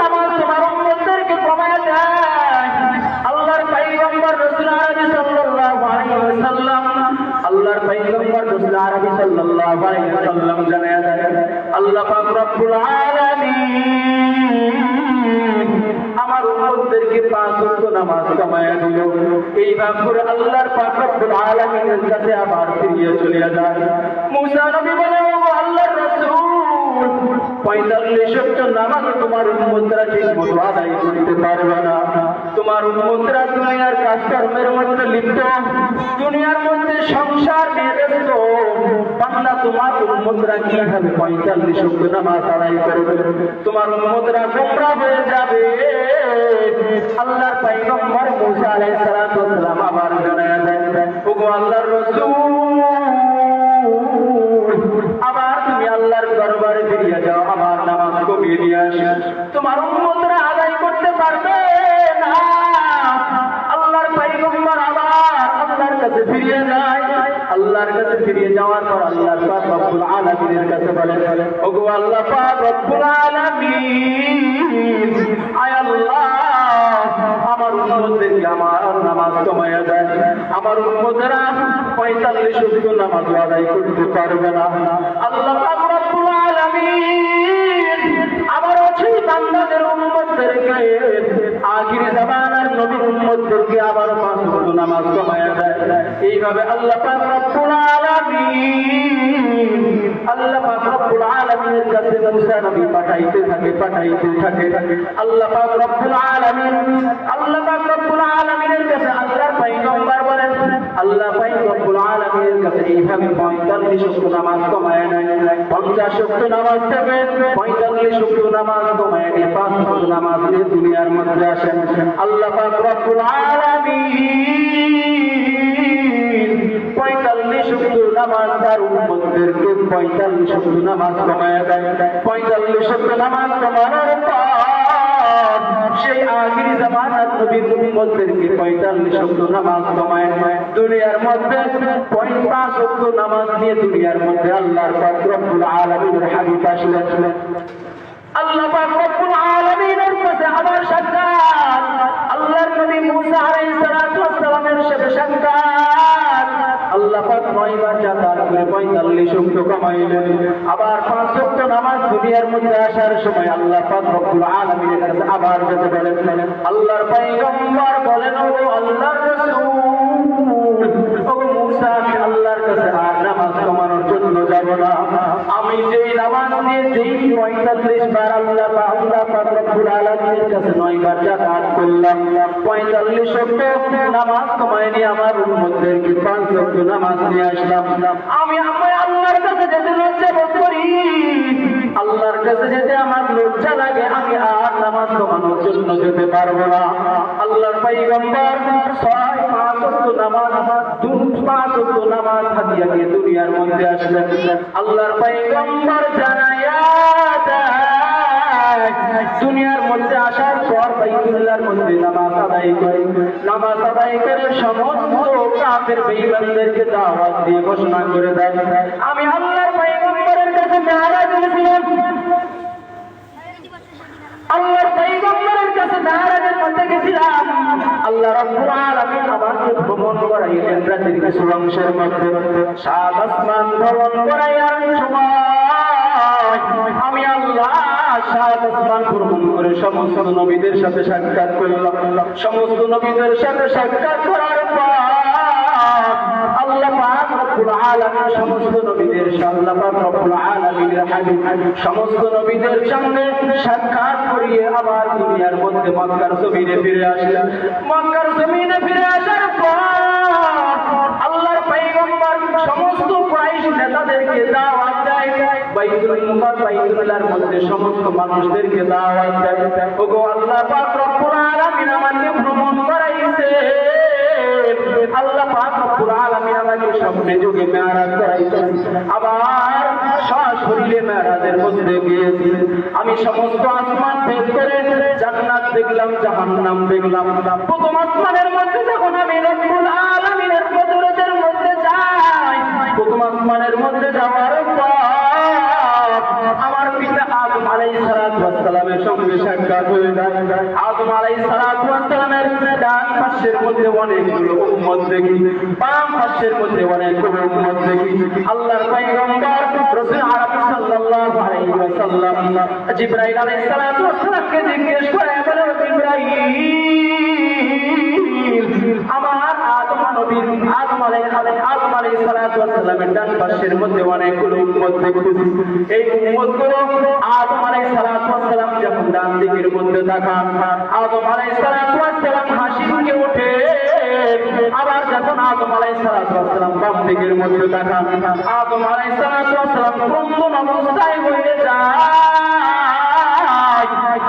Speaker 1: নামাজ তোমার উম্মতদেরকে কমায়া দেয়। আল্লাহর পয়গম্বর রাসূল আরবি সাল্লাল্লাহু আলাইহি ওয়াসাল্লাম আল্লাহর পয়গম্বর রাসূল আরবি সাল্লাল্লাহু আলাইহি ওয়াসাল্লাম জানায়া দেয়, আল্লাহ পাক রব্বুল আলামিন আমার উম্মতদেরকে 5 ওয়াক্ত নামাজ কমায়া দিল। এইভাবে করে আল্লাহর পাক রব্বুল আলামিনের কাছে আবার ফিরে চলে যায়। মুসা নবী বলে, ও আল্লাহর রাসূল, 45 ওয়াক্ত নামাজ তোমার উম্মতরা ঠিকমতো আদায় করতে পারবে না। তোমার উম্মতরা দুনিয়ার কাজকর্মের মধ্যে লিপ্ত, দুনিয়ার মধ্যে সংসার নিয়ে ব্যস্ত। বান্দা তোমার উম্মতরা কিভাবে 45 ওয়াক্ত নামাজ আদায় করবে? তোমার উম্মতরা গোমরাহ হয়ে যাবে। আল্লাহর পয়গম্বর মুসা আলাইহিস সালাতু ওয়াস সালাম আবার জানায়া দেন, ওগো আল্লাহর রাসূল, আবার তুমি আল্লাহর দরবারে ফিরে যাও, আবার নামাজ কমিয়ে নিয়ে আসো। তোমার উম্মতরা আদায় করতে পারবে না। আল্লাহর পয়গম্বর আবার আল্লাহর কাছে ফিরে যায়। আল্লাহর কাছে ফিরে যাওয়ার পর আল্লাহ পাক রব্বুল আলামিনের কাছে বলেন, ওগো আল্লাহ পাক রব্বুল আলামিন, আয় আল্লাহ আমার উম্মতদেরকে আমার নামাজ কমায়া দেন। আমার উম্মতেরা 45 ওয়াক্ত নামাজ আদায় করতে পারবে না। আল্লাহ পাক রব্বুল আলামিন আবার সেই বান্দাদের উম্মতদেরকে আখির জামানার নবীর উম্মতদেরকে আবার 5 ওয়াক্ত নামাজ কমায়া দেয়। এইভাবে আল্লাহ পাক রব্বুল আলামিন আলামিনের কাছে মুসা নবী পাঠাইতে থাকে। আল্লাহ পাক রব্বুল আলামিনের কাছে আল্লাহর পয়গম্বর বলেন, আল্লাহ পাক রব্বুল আলামিনের কাছে এইভাবে 45 ওয়াক্ত নামাজ কমায় নাই। 50 ওয়াক্ত নামাজ থেকে 45 ওয়াক্ত নামাজ কমায় নিয়ে 5 ওয়াক্ত নামাজ নিয়ে দুনিয়ার মধ্যে আসেন। আল্লাহ পাক রব্বুল আলামিন 45 ওয়াক্ত নামাজ তার উম্মতদেরকে 45 ওয়াক্ত নামাজ কমায়া দেয়। 45 ওয়াক্ত নামাজ কমানোর পর সেই আখির জামানার নবীর উম্মতদেরকে 45 ওয়াক্ত নামাজ কমায় দুনিয়ার মধ্যে 5 ওয়াক্ত নামাজ নিয়ে দুনিয়ার মধ্যে আল্লাহর পাক রব্বুল আলামিনের হাবিব আসলেন। আল্লাহ পাক রব্বুল আলামিনের কাছে আবার সাক্ষাৎ। আল্লাহর নবী মুসা আলাইহিস সালাতু ওয়াস সালামের সাথে সাক্ষাৎ। আল্লাহ পাক 9 বার যাতায়াত করে 45 ওয়াক্ত কমাইলেন। আবার 5 ওয়াক্ত নামাজ দুনিয়ার মধ্যে আসার সময় আল্লাহ পাক রব্বুল আলামিনের কাছে আবার যেতে বলেন। আল্লাহর পয়গম্বর বলেন, ও আল্লাহর রাসূল, ও মুসা, আমি আল্লাহর কাছে আর নামাজ কমানোর জন্য যাব না। আমি যেই নামাজ নিয়ে যেই 45 বার আল্লাহ পাক রব্বুল আলামিনের কাছে 9 বার যাতায়াত করলাম, 45 ওয়াক্ত নামাজ কমায় নিয়ে আমার উম্মতদেরকে 5 ওয়াক্ত নামাজ নিয়ে আসলাম। আমি আল্লাহর কাছে যেতে লজ্জা বোধ করি, আল্লাহর কাছে যেতে আমার লজ্জা লাগে। আমি আর নামাজ কমানোর জন্য যেতে পারবো না। আল্লাহর পয়গম্বর 5 ওয়াক্ত নামাজ 5 ওয়াক্ত নামাজ হাদিয়া দিয়ে দুনিয়ার মধ্যে আসলেন। আল্লাহর পয়গম্বর জানায়া দুনিয়ার মধ্যে আসার পর বাইতুল্লাহর মধ্যে নামাজ আদায় করে সমস্ত কাফের বেঈমানদেরকে দাওয়াত দিয়ে ঘোষণা করে দেয়, আমি আল্লাহর পয়গম্বরের কাছে মেরাজ গেছিলাম, আল্লাহর পয়গম্বরের কাছে মেরাজের মধ্যে গেছিলাম, আল্লাহ রাব্বুল আলামিন আমাকে ভ্রমণ করাইলেন রাতের কিছু অংশের মধ্যে, সাত আসমান ভ্রমণ করাইয়ার সময় আমি আল্লাহ সাত আসমান ভ্রমণ করে সমস্ত নবীদের সাথে সাক্ষাৎ করলাম। সমস্ত নবীদের সাথে সাক্ষাৎ করার পর আল্লাহ পাক রব্বুল আলামিন সমস্ত নবীদের আল্লাহ পাক রব্বুল আলামিনের হাবিব সমস্ত নবীদের সঙ্গে সাক্ষাৎ করিয়ে আবার দুনিয়ার মধ্যে মক্কার জমিনে ফিরে আসলেন। মক্কার জমিনে ফিরে আসার পর আল্লাহর পয়গম্বর সমস্ত কুরাইশ নেতাদেরকে দাওয়াত দেয়, বাইতুল্লাহর মধ্যে সমস্ত মানুষদেরকে দাওয়াত দেয়, ওগো আল্লাহ পাক রব্বুল আলামিন আমাকে ভ্রমণ করাইছে, আল্লাহ পাক রব্বুল আলামিন আমাকে স্বপ্নে যোগে মেরাজ করাইছে, আবার সশরীরে মেরাজের মধ্যে গিয়েছি। আমি সমস্ত আসমান ভেদ করে জান্নাত দেখলাম, জাহান্নাম দেখলাম। প্রথম আসমানের মধ্যে যখন আমি রব্বুল আলামিনের কুদরতের মধ্যে যাই, প্রথম আসমানের মধ্যে যাওয়ার পর আমার পিতা আদম আলাইহিস সালাতু ওয়াস সালামের সঙ্গে সাক্ষাৎ হয়ে যায়। আদম আলাইহিস সালাতু ওয়াস সালামের ডান পাশের মধ্যে অনেকগুলো উম্মত দেখি, বাম পাশের মধ্যে অনেকগুলো উম্মত দেখি। আল্লাহর পয়গম্বর রাসূল আরবি সাল্লাল্লাহু আলাইহি ওয়াসাল্লাম জিবরাইল আলাইহিস সালাতু ওয়াস সালামকে জিজ্ঞেস করে, বলে জিবরাইল, আমার আদম আলাইহিস সালাতু ওয়াস সালামের ডান পাশের মধ্যে অনেকগুলো উম্মত দেখতেছি, এই উম্মতগুলো আদম আলাইহিস সালাতু ওয়াস সালাম যখন ডান দিকের মধ্যে তাকান, আদম আলাইহিস সালাতু ওয়াস সালাম হাসি মুখে ওঠে, আবার যখন আদম আলাইহিস সালাতু ওয়াস সালাম বাম দিকের মধ্যে তাকান, আদম আলাইহিস সালাতু ওয়াস সালাম ক্রন্দন অবস্থায় হয়ে যায়।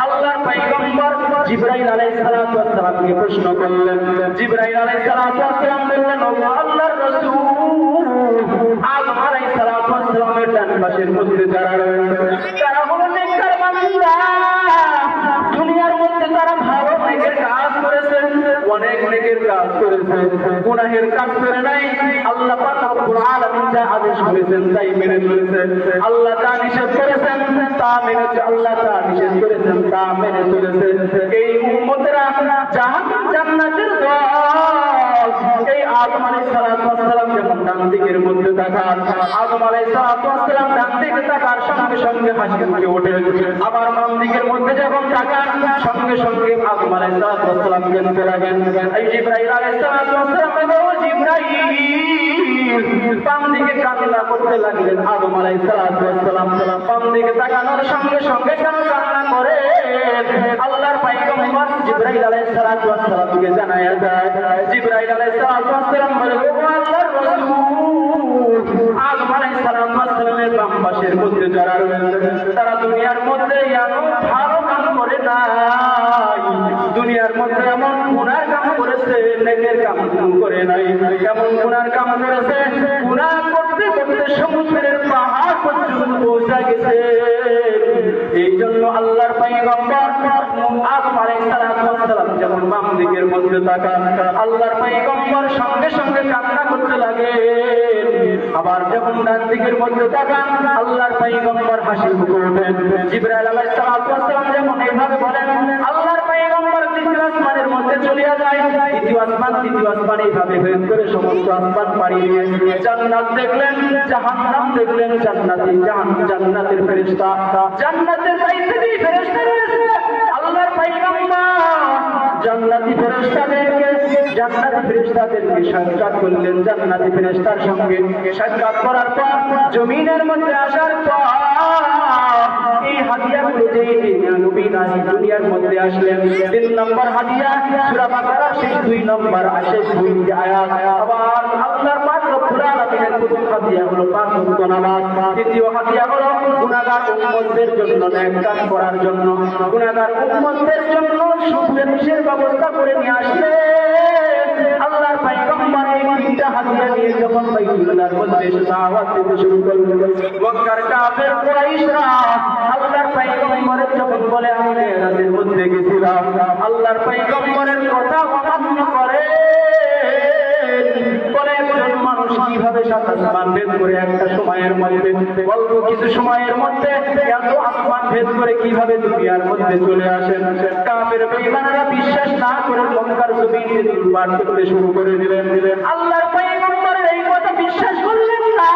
Speaker 1: আল্লাহর পয়গম্বর জিবরাইল আলাইহিস সালাতু ওয়াস সালামকে প্রশ্ন করলেন, জিবরাইল আলাইহিস সালাতু ওয়াস সালাম বললেন, ও আল্লাহর রাসূল, আদম আলাইহিস সালাতু ওয়াস সালামের ডান পাশের মধ্যে যারা রয়েছে তারা হলো নেককার বান্দা, দুনিয়ার মধ্যে তারা ভালো নেকের কাজ করেছে, অনেক নেকের কাজ করেছে, গুনাহের কাজ করে নাই। আল্লাহ পাক রব্বুল আলামিন যা আদেশ করেছেন তাই মেনে চলেছে, আল্লাহ যা নিষেধ করেছেন তা মেনেছে, আল্লাহ যা নিষেধ করেছেন তা মেনে চলেছে। এই উম্মতেরা জান্নাতের দল। এই আদম আলাইহিস সালাতু ওয়াস সালাম যখন ডান দিকের মধ্যে তাকান, আদম আলাইহিস সালাতু ওয়াস সালাম ডান দিকে তাকার সঙ্গে সঙ্গে হাসি মুখে ওঠে, আবার বাম দিকের মধ্যে যখন তাকান সঙ্গে সঙ্গে আদম আলাইহিস সালাতু ওয়াস সালাম জানতে লাগেন। এই জিবরাইল আলাইহিস সালাতু ওয়াস সালাম বলে, জিবরাইল, বাম দিকে কান্না করতে লাগলেন আদম আলাইহিস সালাতু ওয়াস সালাম। বাম দিকে তাকানোর সঙ্গে সঙ্গে কেন কান্না করে? আল্লাহর পয়গম্বর জিবরাইল আলাইহিস সালাতু ওয়াস সালামকে জানায়া যায়। জিবরাইল আলাইহিস সালাতু ওয়াস সালাম বলে, ও আল্লাহর রাসূল, আদম আলাইহিস সালাতু ওয়াস সালামের বাম পাশের মধ্যে যারা রয়েছে তারা দুনিয়ার মধ্যে এমন ভালো কাজ করে নাই, দুনিয়ার মধ্যে এমন গুনার কাম করেছে, নেকের কাম করে নাই। এমন গুনার কাম করেছে, গুনাহ করতে করতে সমুদ্রের পাহাড় পর্যন্ত পৌঁছে গেছে। এই জন্য আল্লাহর পয়গম্বর আদম আলাইহিস সালাতু ওয়াস সালাম যখন বাম দিকের মধ্যে তাকান, আল্লাহর পয়গম্বর সঙ্গে সঙ্গে কান্না করতে লাগে, আবার যখন ডান দিকের মধ্যে তাকান আল্লাহর পয়গম্বর হাসি মুখে ওঠেন। জিবরাইল আলাইহিস সালাতু ওয়াস সালাম যখন এইভাবে বলেন, আল্লাহর পয়গম্বর তৃতীয় আসমানের মধ্যে চলে যায়। তৃতীয় আসমান এইভাবে ভেদ করে সমস্ত আসমান পাড়ি দিয়ে জান্নাত দেখলেন, জাহান্নাম দেখলেন, জান্নাতের ফেরেশতা, জান্নাতের চাইতে ফেরেশতা রয়েছে। আল্লাহর পয়গম্বর জান্নাতি ফেরেশতাদেরকে সাক্ষাৎ করলেন। জান্নাতি ফেরেশতার সঙ্গে সাক্ষাৎ করার পর জমিনের মধ্যে আসার পর এই হাদিয়াগুলো যেই নবী নাহি দুনিয়ার মধ্যে আসলেন, 3 নম্বর হাদিয়া সূরা বাকারার শেষ 2 নম্বর শেষ 2 আয়াত। আবার আল্লাহর পাক রব্বুল আলামিনের প্রথম হাদিয়া হলো 5 ওয়াক্ত নামাজ, দ্বিতীয় হাদিয়া হলো গুনাহগার উম্মতদের জন্য নেক কাজ করার জন্য, গুনাহগার উম্মতদের জন্য সুপারিশের ব্যবস্থা করে নিয়ে আসলেন। আল্লাহর পয়গম্বর এই তিনটা হাদিয়া নিয়ে যখন বাইতুল্লাহর মধ্যে এসে দাওয়াত দিতে শুরু করলেন, মক্কার কাফের কুরাইশরা আল্লাহর পয়গম্বরের যখন বলে আমি মেরাজের মধ্যে গেছিলাম, আল্লাহর পয়গম্বরের কথা অমান্য করে বলে একজন মানুষ কিভাবে সাত আসমান ভেদ করে একটা সময়ের মধ্যে, অল্প কিছু সময়ের মধ্যে এত আসমান ভেদ করে কিভাবে দুনিয়ার মধ্যে চলে আসেন। কাফের বেঈমানরা বিশ্বাস না করে মক্কার জমিনে দুর্বার করতে শুরু করে দিলেন। আল্লাহর পয়গম্বরের এই কথা বিশ্বাস করলেন না।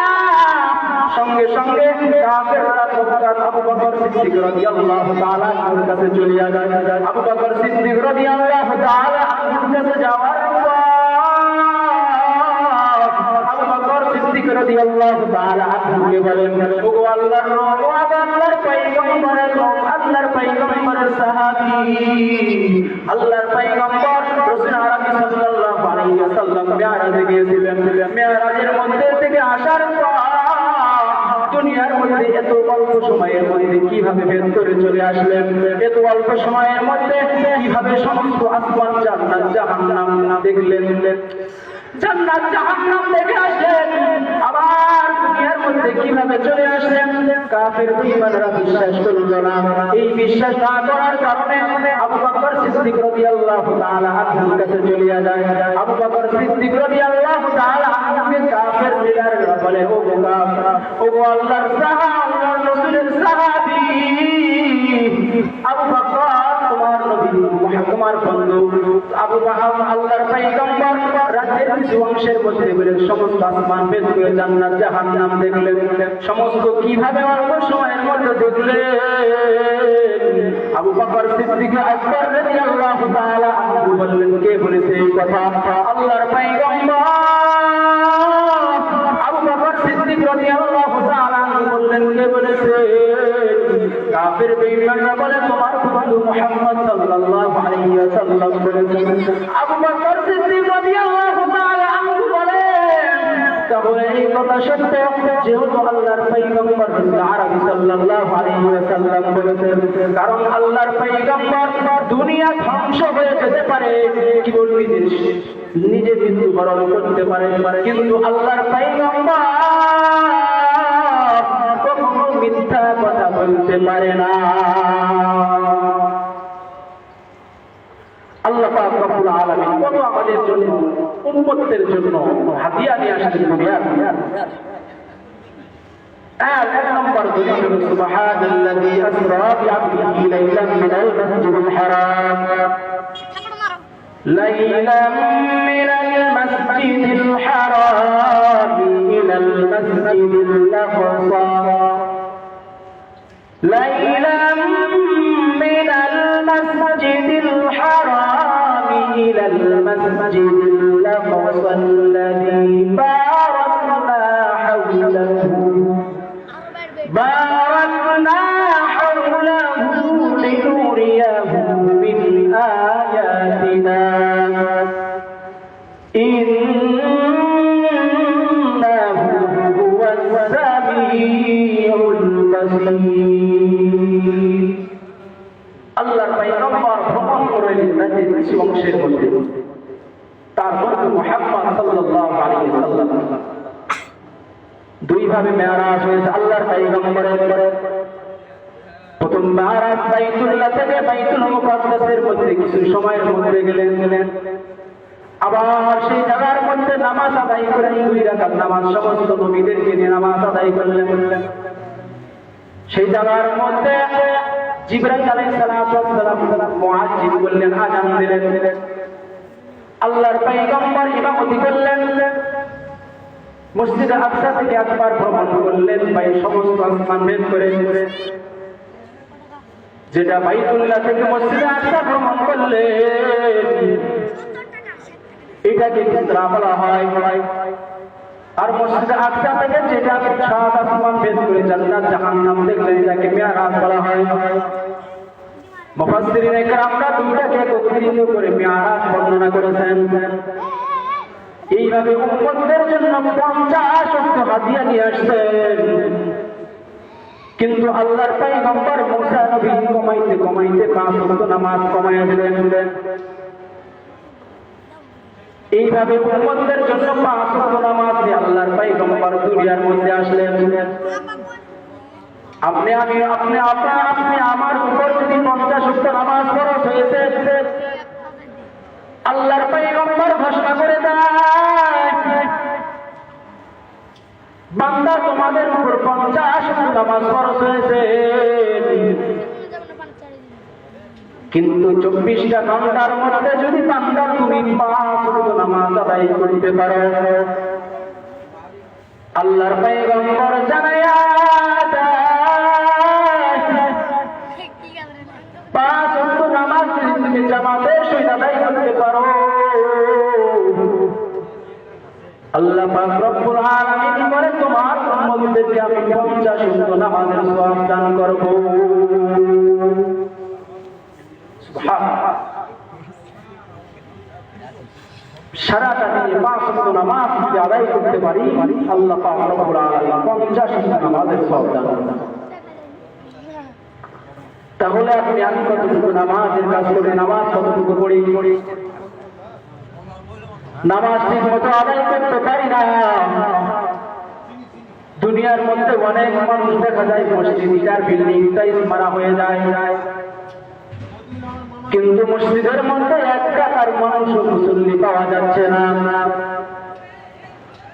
Speaker 1: সঙ্গে সঙ্গে কাফেররা মক্কার আবু বকর সিদ্দিক রাদিয়াল্লাহু তাআলা আনহুর কাছে চলে যায়। আবু বকর সিদ্দিক রাদিয়াল্লাহু তাআলা আনহুর কাছে যাওয়ার পর আবু বকর সিদ্দিক রাদিয়াল্লাহু তাআলা আনহুকে বলেন, ওগো আল্লাহর নবী, আল্লাহর পয়গম্বরের লোক, আল্লাহর পয়গম্বরের সাহাবী, আল্লাহর পয়গম্বর রাসূল আরবি সাল্লাল্লাহু আলাইহি ওয়াসাল্লাম মেরাজে গিয়েছিলেন। মেরাজের মধ্যে থেকে আসার পর দুনিয়ার মধ্যে এত অল্প সময়ের মধ্যে কিভাবে ভেদ করে চলে আসলেন, এত অল্প সময়ের মধ্যে কিভাবে সমস্ত আসমান জান্নাত জাহান্নাম দেখলেন, জান্নাত জাহান্নাম দেখে আসলেন, আবার দুনিয়ার মধ্যে কিভাবে চলে আসলেন। কাফের বেঈমানরা বিশ্বাস করল না। এই বিশ্বাস না করার কারণে আবু বকর সিদ্দিক রাদিয়াল্লাহু তাআলা আনহুর কাছে চলে যায়। আবু বকর সিদ্দিক রাদিয়াল্লাহু তাআলা আনহুকে কাফের লিডাররা বলে, ও কাফের, ও আল্লাহর সাহাবী, আল্লাহর রাসূলের সাহাবী আবু বকর, তোমার নবী মুহাম্মদ, তোমার বন্ধু আবু বকর আল্লাহর পয়গম্বর রাতের কিছু অংশের মধ্যে বলে সমস্ত আসমান ভেদ করে জান্নাত জাহান্নাম দেখলেন। সমস্ত কিভাবে অল্প সময়ের মধ্যে দেখলেন। আবু বকর সিদ্দিক আকবর রাদিয়াল্লাহু তাআলা আনহু বললেন, কে বলেছে এই কথা? আল্লাহর পয়গম্বর। আবু বকর সিদ্দিক রাদিয়াল্লাহু তাআলা আনহু বললেন, কে বলেছে? কাফের বেঈমানরা বলে, তোমার বন্ধু মুহাম্মদ সাল্লাল্লাহু আলাইহি ওয়াসাল্লাম বলেছেন। আবু বকর সিদ্দিক রাদিয়াল্লাহু তাআলা আনহু বলেন, তাহলে এই কথা সত্য, যেহেতু আল্লাহর পয়গম্বর রাসূল আরবি সাল্লাল্লাহু আলাইহি ওয়াসাল্লাম বলেছেন। কারণ আল্লাহর পয়গম্বর দুনিয়া ধ্বংস হয়ে যেতে পারে, কি বলবি, নিজে মৃত্যুবরণ করতে পারে, কিন্তু আল্লাহর পয়গম্বর কখনো মিথ্যা কথা বলতে পারে না। আল্লাহ পাক রব্বুল আলামিন কত আমাদের জন্য, উম্মতের জন্য হাদিয়া নিয়ে আসেন দুনিয়ার। এক নম্বর দলিল হলো সুবহানাল্লাযী আসরা বিআবদিহি লাইলাম মিনাল মাসজিদিল হারাম, লাইলাম মিনাল মাসজিদিল হারাম ইলাল মাসজিদিল আকসা, লাইলাম মিনাল মাসজিদিল হারাম ইলাল মাসজিদিল আকসা আল্লাযী বারাকনা হাওলাহু باركنا حوله لنريه من آياتنا إنه هو السميع البصير। আল্লাহর পয়গম্বর ভ্রমণ করলেন রাতের কিছু অংশের মধ্যে, তারপর মুহাম্মদ সাল্লাল্লাহু আলাইহি ওয়াসাল্লাম দুই ভাবে মেরাজ হয়েছে আল্লাহর পয়গম্বরের। প্রথম মেরাজ বাইতুল্লাহ থেকে বাইতুল মুকাদ্দাসের মধ্যে কিছু সময়ের মধ্যে গেলেন, আবার সেই জায়গার মধ্যে নামাজ আদায় করেন, 2 রাকাত নামাজ সমস্ত নবীদেরকে নিয়ে নামাজ আদায় করলেন। সেই জায়গার মধ্যে জিবরাইল আলাইহিস সালাতু ওয়াস সালাম মুআজ্জিন করলেন, আযান দিলেন। আল্লাহর পয়গম্বর ইমামতি করলেন। মসজিদে আকসা থেকে একবার ভ্রমণ করলেন, ভাই সমস্ত আসমান ভেদ করে, যেটা বাইতুল্লাহ থেকে মসজিদে আকসা ভ্রমণ করলেন এটাকে ইসরা বলা হয়। আর মসজিদে আকসা থেকে যেটা 7 আসমান ভেদ করে জান্নাত জাহান্নাম দেখলেন এটাকে মিরাজ বলা হয়। মুফাসসিরিন ইকরামরা দুইটাকে একত্রিত করে মিরাজ বর্ণনা করেছেন। এইভাবে উম্মতদের জন্য 50 হাদিয়া নিয়ে আসছেন, কিন্তু আল্লাহর পয়গম্বর মুসা নবী কমাইতে কমাইতে 5 ওয়াক্ত নামাজ কমাইয়া দিলেন। এইভাবে উম্মতদের জন্য 5 ওয়াক্ত নামাজ দিয়ে আল্লাহর পয়গম্বর দুনিয়ার মধ্যে আসলেন। আপনি আমার উপর যদি 50 ওয়াক্ত নামাজ ফরজ হয়েছে, আল্লাহর পয়গম্বর ঘোষণা করে দেয়, বান্দা তোমাদের উপর 50 ওয়াক্ত নামাজ ফরজ হয়েছে, কিন্তু 24টা ঘন্টার মধ্যে যদি বান্দা তুমি 5 ওয়াক্ত নামাজ আদায় করতে পারো, আল্লাহর পয়গম্বর জানায়া দেয় 5 ওয়াক্ত নামাজ যদি তুমি জামাতের সহিত আদায় করতে পারো, আল্লাহ পাক রব্বুল আলামিন বলে তোমার উম্মতদেরকে আমি 50 ওয়াক্ত নামাজের সওয়াব দান করব। সুবহানাল্লাহ। সারাটা দিনে 5 ওয়াক্ত নামাজ যদি আদায় করতে পারি, আল্লাহ পাক রব্বুল আলামিন 50 ওয়াক্ত নামাজের সওয়াব দান করবেন। তাহলে আমি কতটুকু নামাজের কাজ করি, নামাজ কতটুকু পড়ি, নামাজ ঠিক মতো আদায় করতে পারি না। দুনিয়ার মধ্যে অনেক মানুষ দেখা যায় মসজিদের বিল্ডিং টাইপ মারা হয়ে যায়, কিন্তু মসজিদের মধ্যে এক টাকার মানুষ মুসল্লি পাওয়া যাচ্ছে না।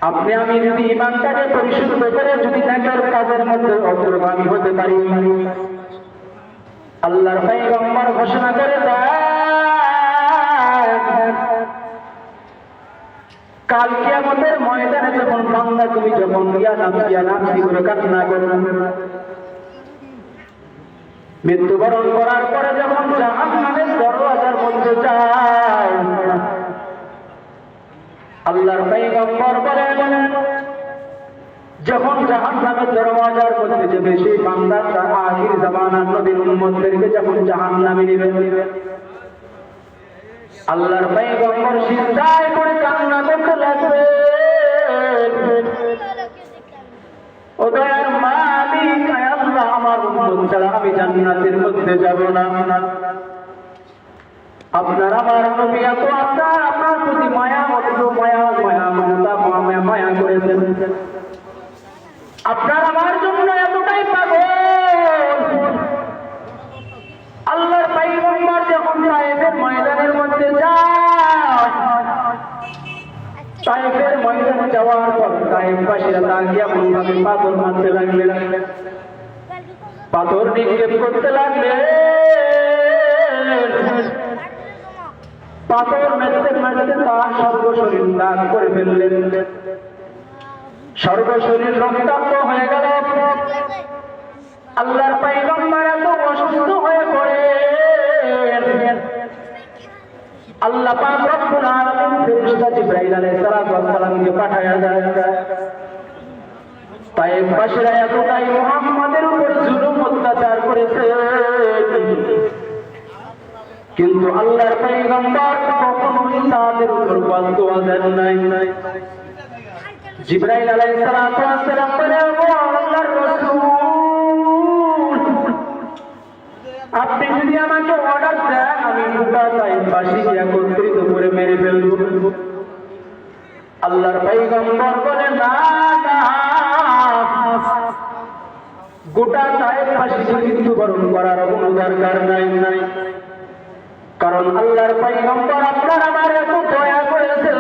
Speaker 1: আপনি আমি যদি ইমানটাকে পরিশুদ্ধ করে যদি নেকের কাজের মধ্যে অগ্রগামী হতে পারি, আল্লাহর পয়গম্বর ঘোষণা করে দেয়, কাল কিয়ামতের ময়দানে যখন বান্দা তুমি যখন ইয়া নামসি করে কান্না করো, মৃত্যুবরণ করার পরে যখন জাহান্নামের দরওয়াজার মধ্যে যায়, আল্লাহর পয়গম্বর বলেন, যখন জাহান্নামের দরওয়াজার মধ্যে যাবে সেই বান্দা তার আখির জামানার নবীর উম্মতদেরকে যখন জাহান্নামে নেবে, আল্লাহর পয়গম্বর সিজদায় পড়ে কান্না করতে লাগবে, ও দয়ার মালিক, আয় আল্লাহ, আমার উম্মত ছাড়া আমি জান্নাতের মধ্যে যাব না। আপনার আমার নবী এত আপনার প্রতি মায়া করেছেন, আপনার আমার জন্য এতটাই পাগল। আল্লাহর পয়গম্বর যখন তায়েফের ময়দানের মধ্যে যায়, তায়েফের ময়দানে যাওয়ার পর তায়েফবাসীরা তাকিয়ে এমনভাবে পাথর মারতে লাগলেন, পাথর নিক্ষেপ করতে লাগলেন, পাথর মেরতে মেরতে তার সর্বশরীর দাগ করে ফেললেন, সর্বশরীর রক্তাক্ত হয়ে গেল। আল্লাহর পয়গম্বর এত অসুস্থ হয়ে পড়ে, আল্লাহ পাক রব্বুল আলামিন ফেরেশতা জিবরাইল আলাইহিস সালামকে পাঠায়া দেয়। তায়েফবাসীরা এতটাই মুহাম্মাদের উপর জুলুম অত্যাচার করেছে, কিন্তু আল্লাহর পয়গম্বর কখনোই তাদের উপর বদদোয়া দেন নাই। জিবরাইল আলাইহিস সালাম বলে, ও আল্লাহর রাসূল, আপনি যদি আমাকে অর্ডার দেন, আমি গোটা তায়েফবাসীকে একত্রিত করে মেরে ফেলব। আল্লাহর পয়গম্বর বলে, না না, গোটা তায়েফবাসীকে মৃত্যুবরণ করার কোনো দরকার নাই, কারণ আল্লাহর পয়গম্বর আপনার আমার এত দয়া করেছে,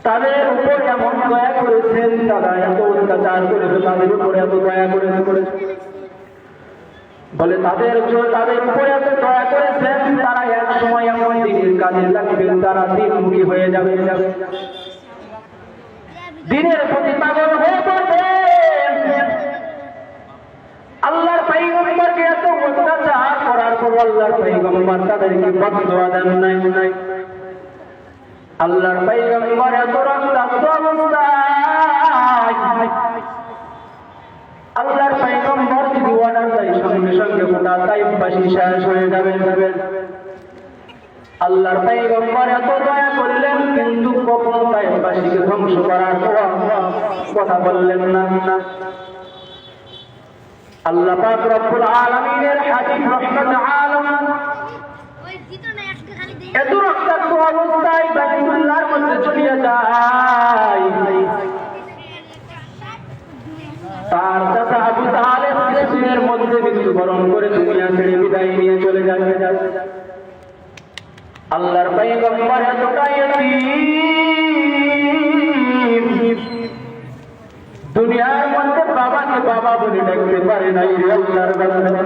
Speaker 1: তাদের উপর এমন দয়া করেছেন, তারা এত অত্যাচার করেছে, তাদের উপর এত দয়া করেছে, বলে তাদের উপর এত দয়া করেছেন, তারা এক সময় এমন দিনের কাজে লাগবেন, তারা দিনমুখী হয়ে যাবে, দিনের প্রতি পাগল হয়ে পড়বে। আল্লাহর পয়গম্বরকে এত অত্যাচার করার পর আল্লাহর পয়গম্বর তাদেরকে বদদোয়া দেন নাই। আল্লাহর পয়গম্বর এত রক্তাক্ত অবস্থায়, আল্লাহর পয়গম্বর যদি অর্ডার দেয়, সঙ্গে সঙ্গে গোটা তায়েফবাসী শেষ হয়ে যাবে। আল্লাহর পয়গম্বর এত দয়া করলেন, কিন্তু কখনো তায়েফবাসীকে ধ্বংস করার কথা বললেন না। আল্লাহ পাক রব্বুল আলামিনের হাবিব রহমত আলামিন এত রক্তাক্ত অবস্থায় বাইতুল্লাহর মধ্যে চলিয়া যায়। তার চাচা আবু তালেব কিছুদিনের মধ্যে মৃত্যুবরণ করে দুনিয়া ছেড়ে বিদায় নিয়ে চলে যায়। আল্লাহর পয়গম্বর এতটাই এতিম, দুনিয়ার মধ্যে বাবাকে বাবা বলে ডাকতে পারে নাই রে আল্লাহর বান্দা।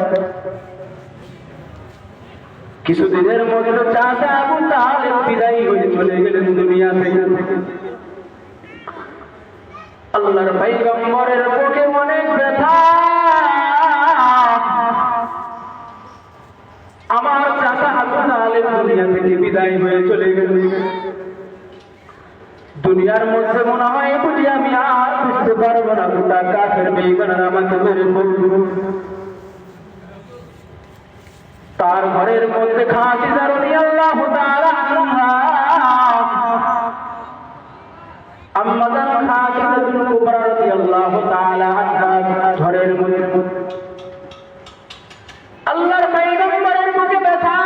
Speaker 1: কিছুদিনের মধ্যে চাচা আবু তালেব বিদায় হয়ে চলে গেলেন দুনিয়া থেকে। আল্লাহর পয়গম্বরের বুকে অনেক ব্যথা, আমার চাচা আবু তালেব দুনিয়া থেকে বিদায় হয়ে চলে গেলেন। দুনিয়ার মধ্যে মনে হয় বুঝি আমি আর বুঝতে পারবো না, গোটা কাফের বেঈমানরা আমাকে মেরে ফেলবে। তার ঘরের মধ্যে খাদিজা রাদিয়াল্লাহু তাআলা আনহা, আম্মা জান খাদিজা বিনতে কুবরা রাদিয়াল্লাহু তাআলা আনহা ঘরের মধ্যে আল্লাহর পয়গম্বরের মুখে ব্যথা,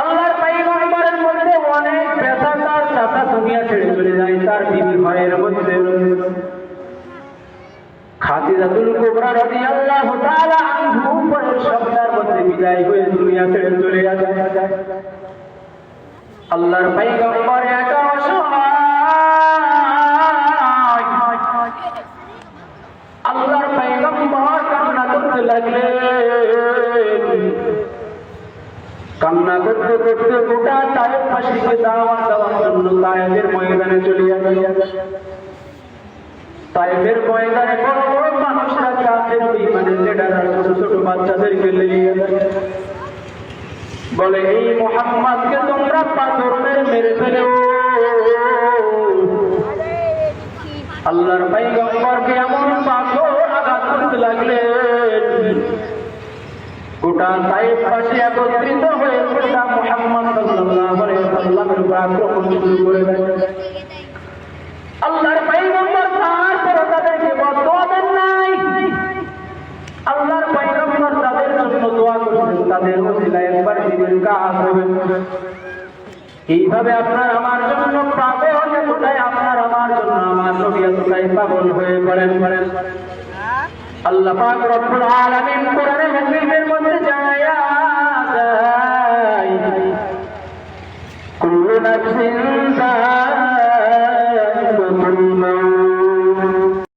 Speaker 1: আল্লাহর পয়গম্বরের মধ্যে অনেক ব্যথা। তার চাচা দুনিয়া ছেড়ে চলে যায়, তার বিবি ঘরের মধ্যে। খাদিজা বিনতে কুবরা রাদিয়াল্লাহু তাআলা আনহা পরের সপ্তাহের মধ্যে বিদায় হয়ে দুনিয়া ছেড়ে চলে যায়। আল্লাহর পয়গম্বর একা অসহায়, আল্লাহর পয়গম্বর কান্না করতে লাগলেন। কান্না করতে করতে গোটা তায়েফবাসীকে দাওয়াত দেওয়ার জন্য তায়েফের ময়দানে চলে গেলেন। তায়েফের ময়দানে বড় বড় মানুষরা কাফের বেঈমানের লিডাররা ছোট ছোট বাচ্চাদেরকে নিয়ে বলে, এই মুহাম্মদকে তোমরা পাথর মেরে ফেলো। আল্লাহর পয়গম্বরকে এমন পাথর আঘাত করতে লাগলেন, গোটা তায়েফবাসী একত্রিত হয়ে গোটা মুহাম্মদ সাল্লাল্লাহু আলাইহি ওয়াসাল্লামের উপর আক্রমণ শুরু করে দেয়। আল্লাহর পয়গম্বর তারপর তাদেরকে বদদোয়া দেন নাই। আল্লাহর পয়গম্বর তাদের জন্য দোয়া করেন, তাদের ওসিলায় একবার দিনের কাজ হবে। এইভাবে আপনার আমার জন্য পাগল, কোথায় আপনার আমার জন্য আমার নবী কোথায় পাগল হয়ে পড়েন। আল্লাহ পাক রব্বুল আলামিন কোরআনে হাকিমের মধ্যে জানায়া দেয়, কুল্লু নাফসিন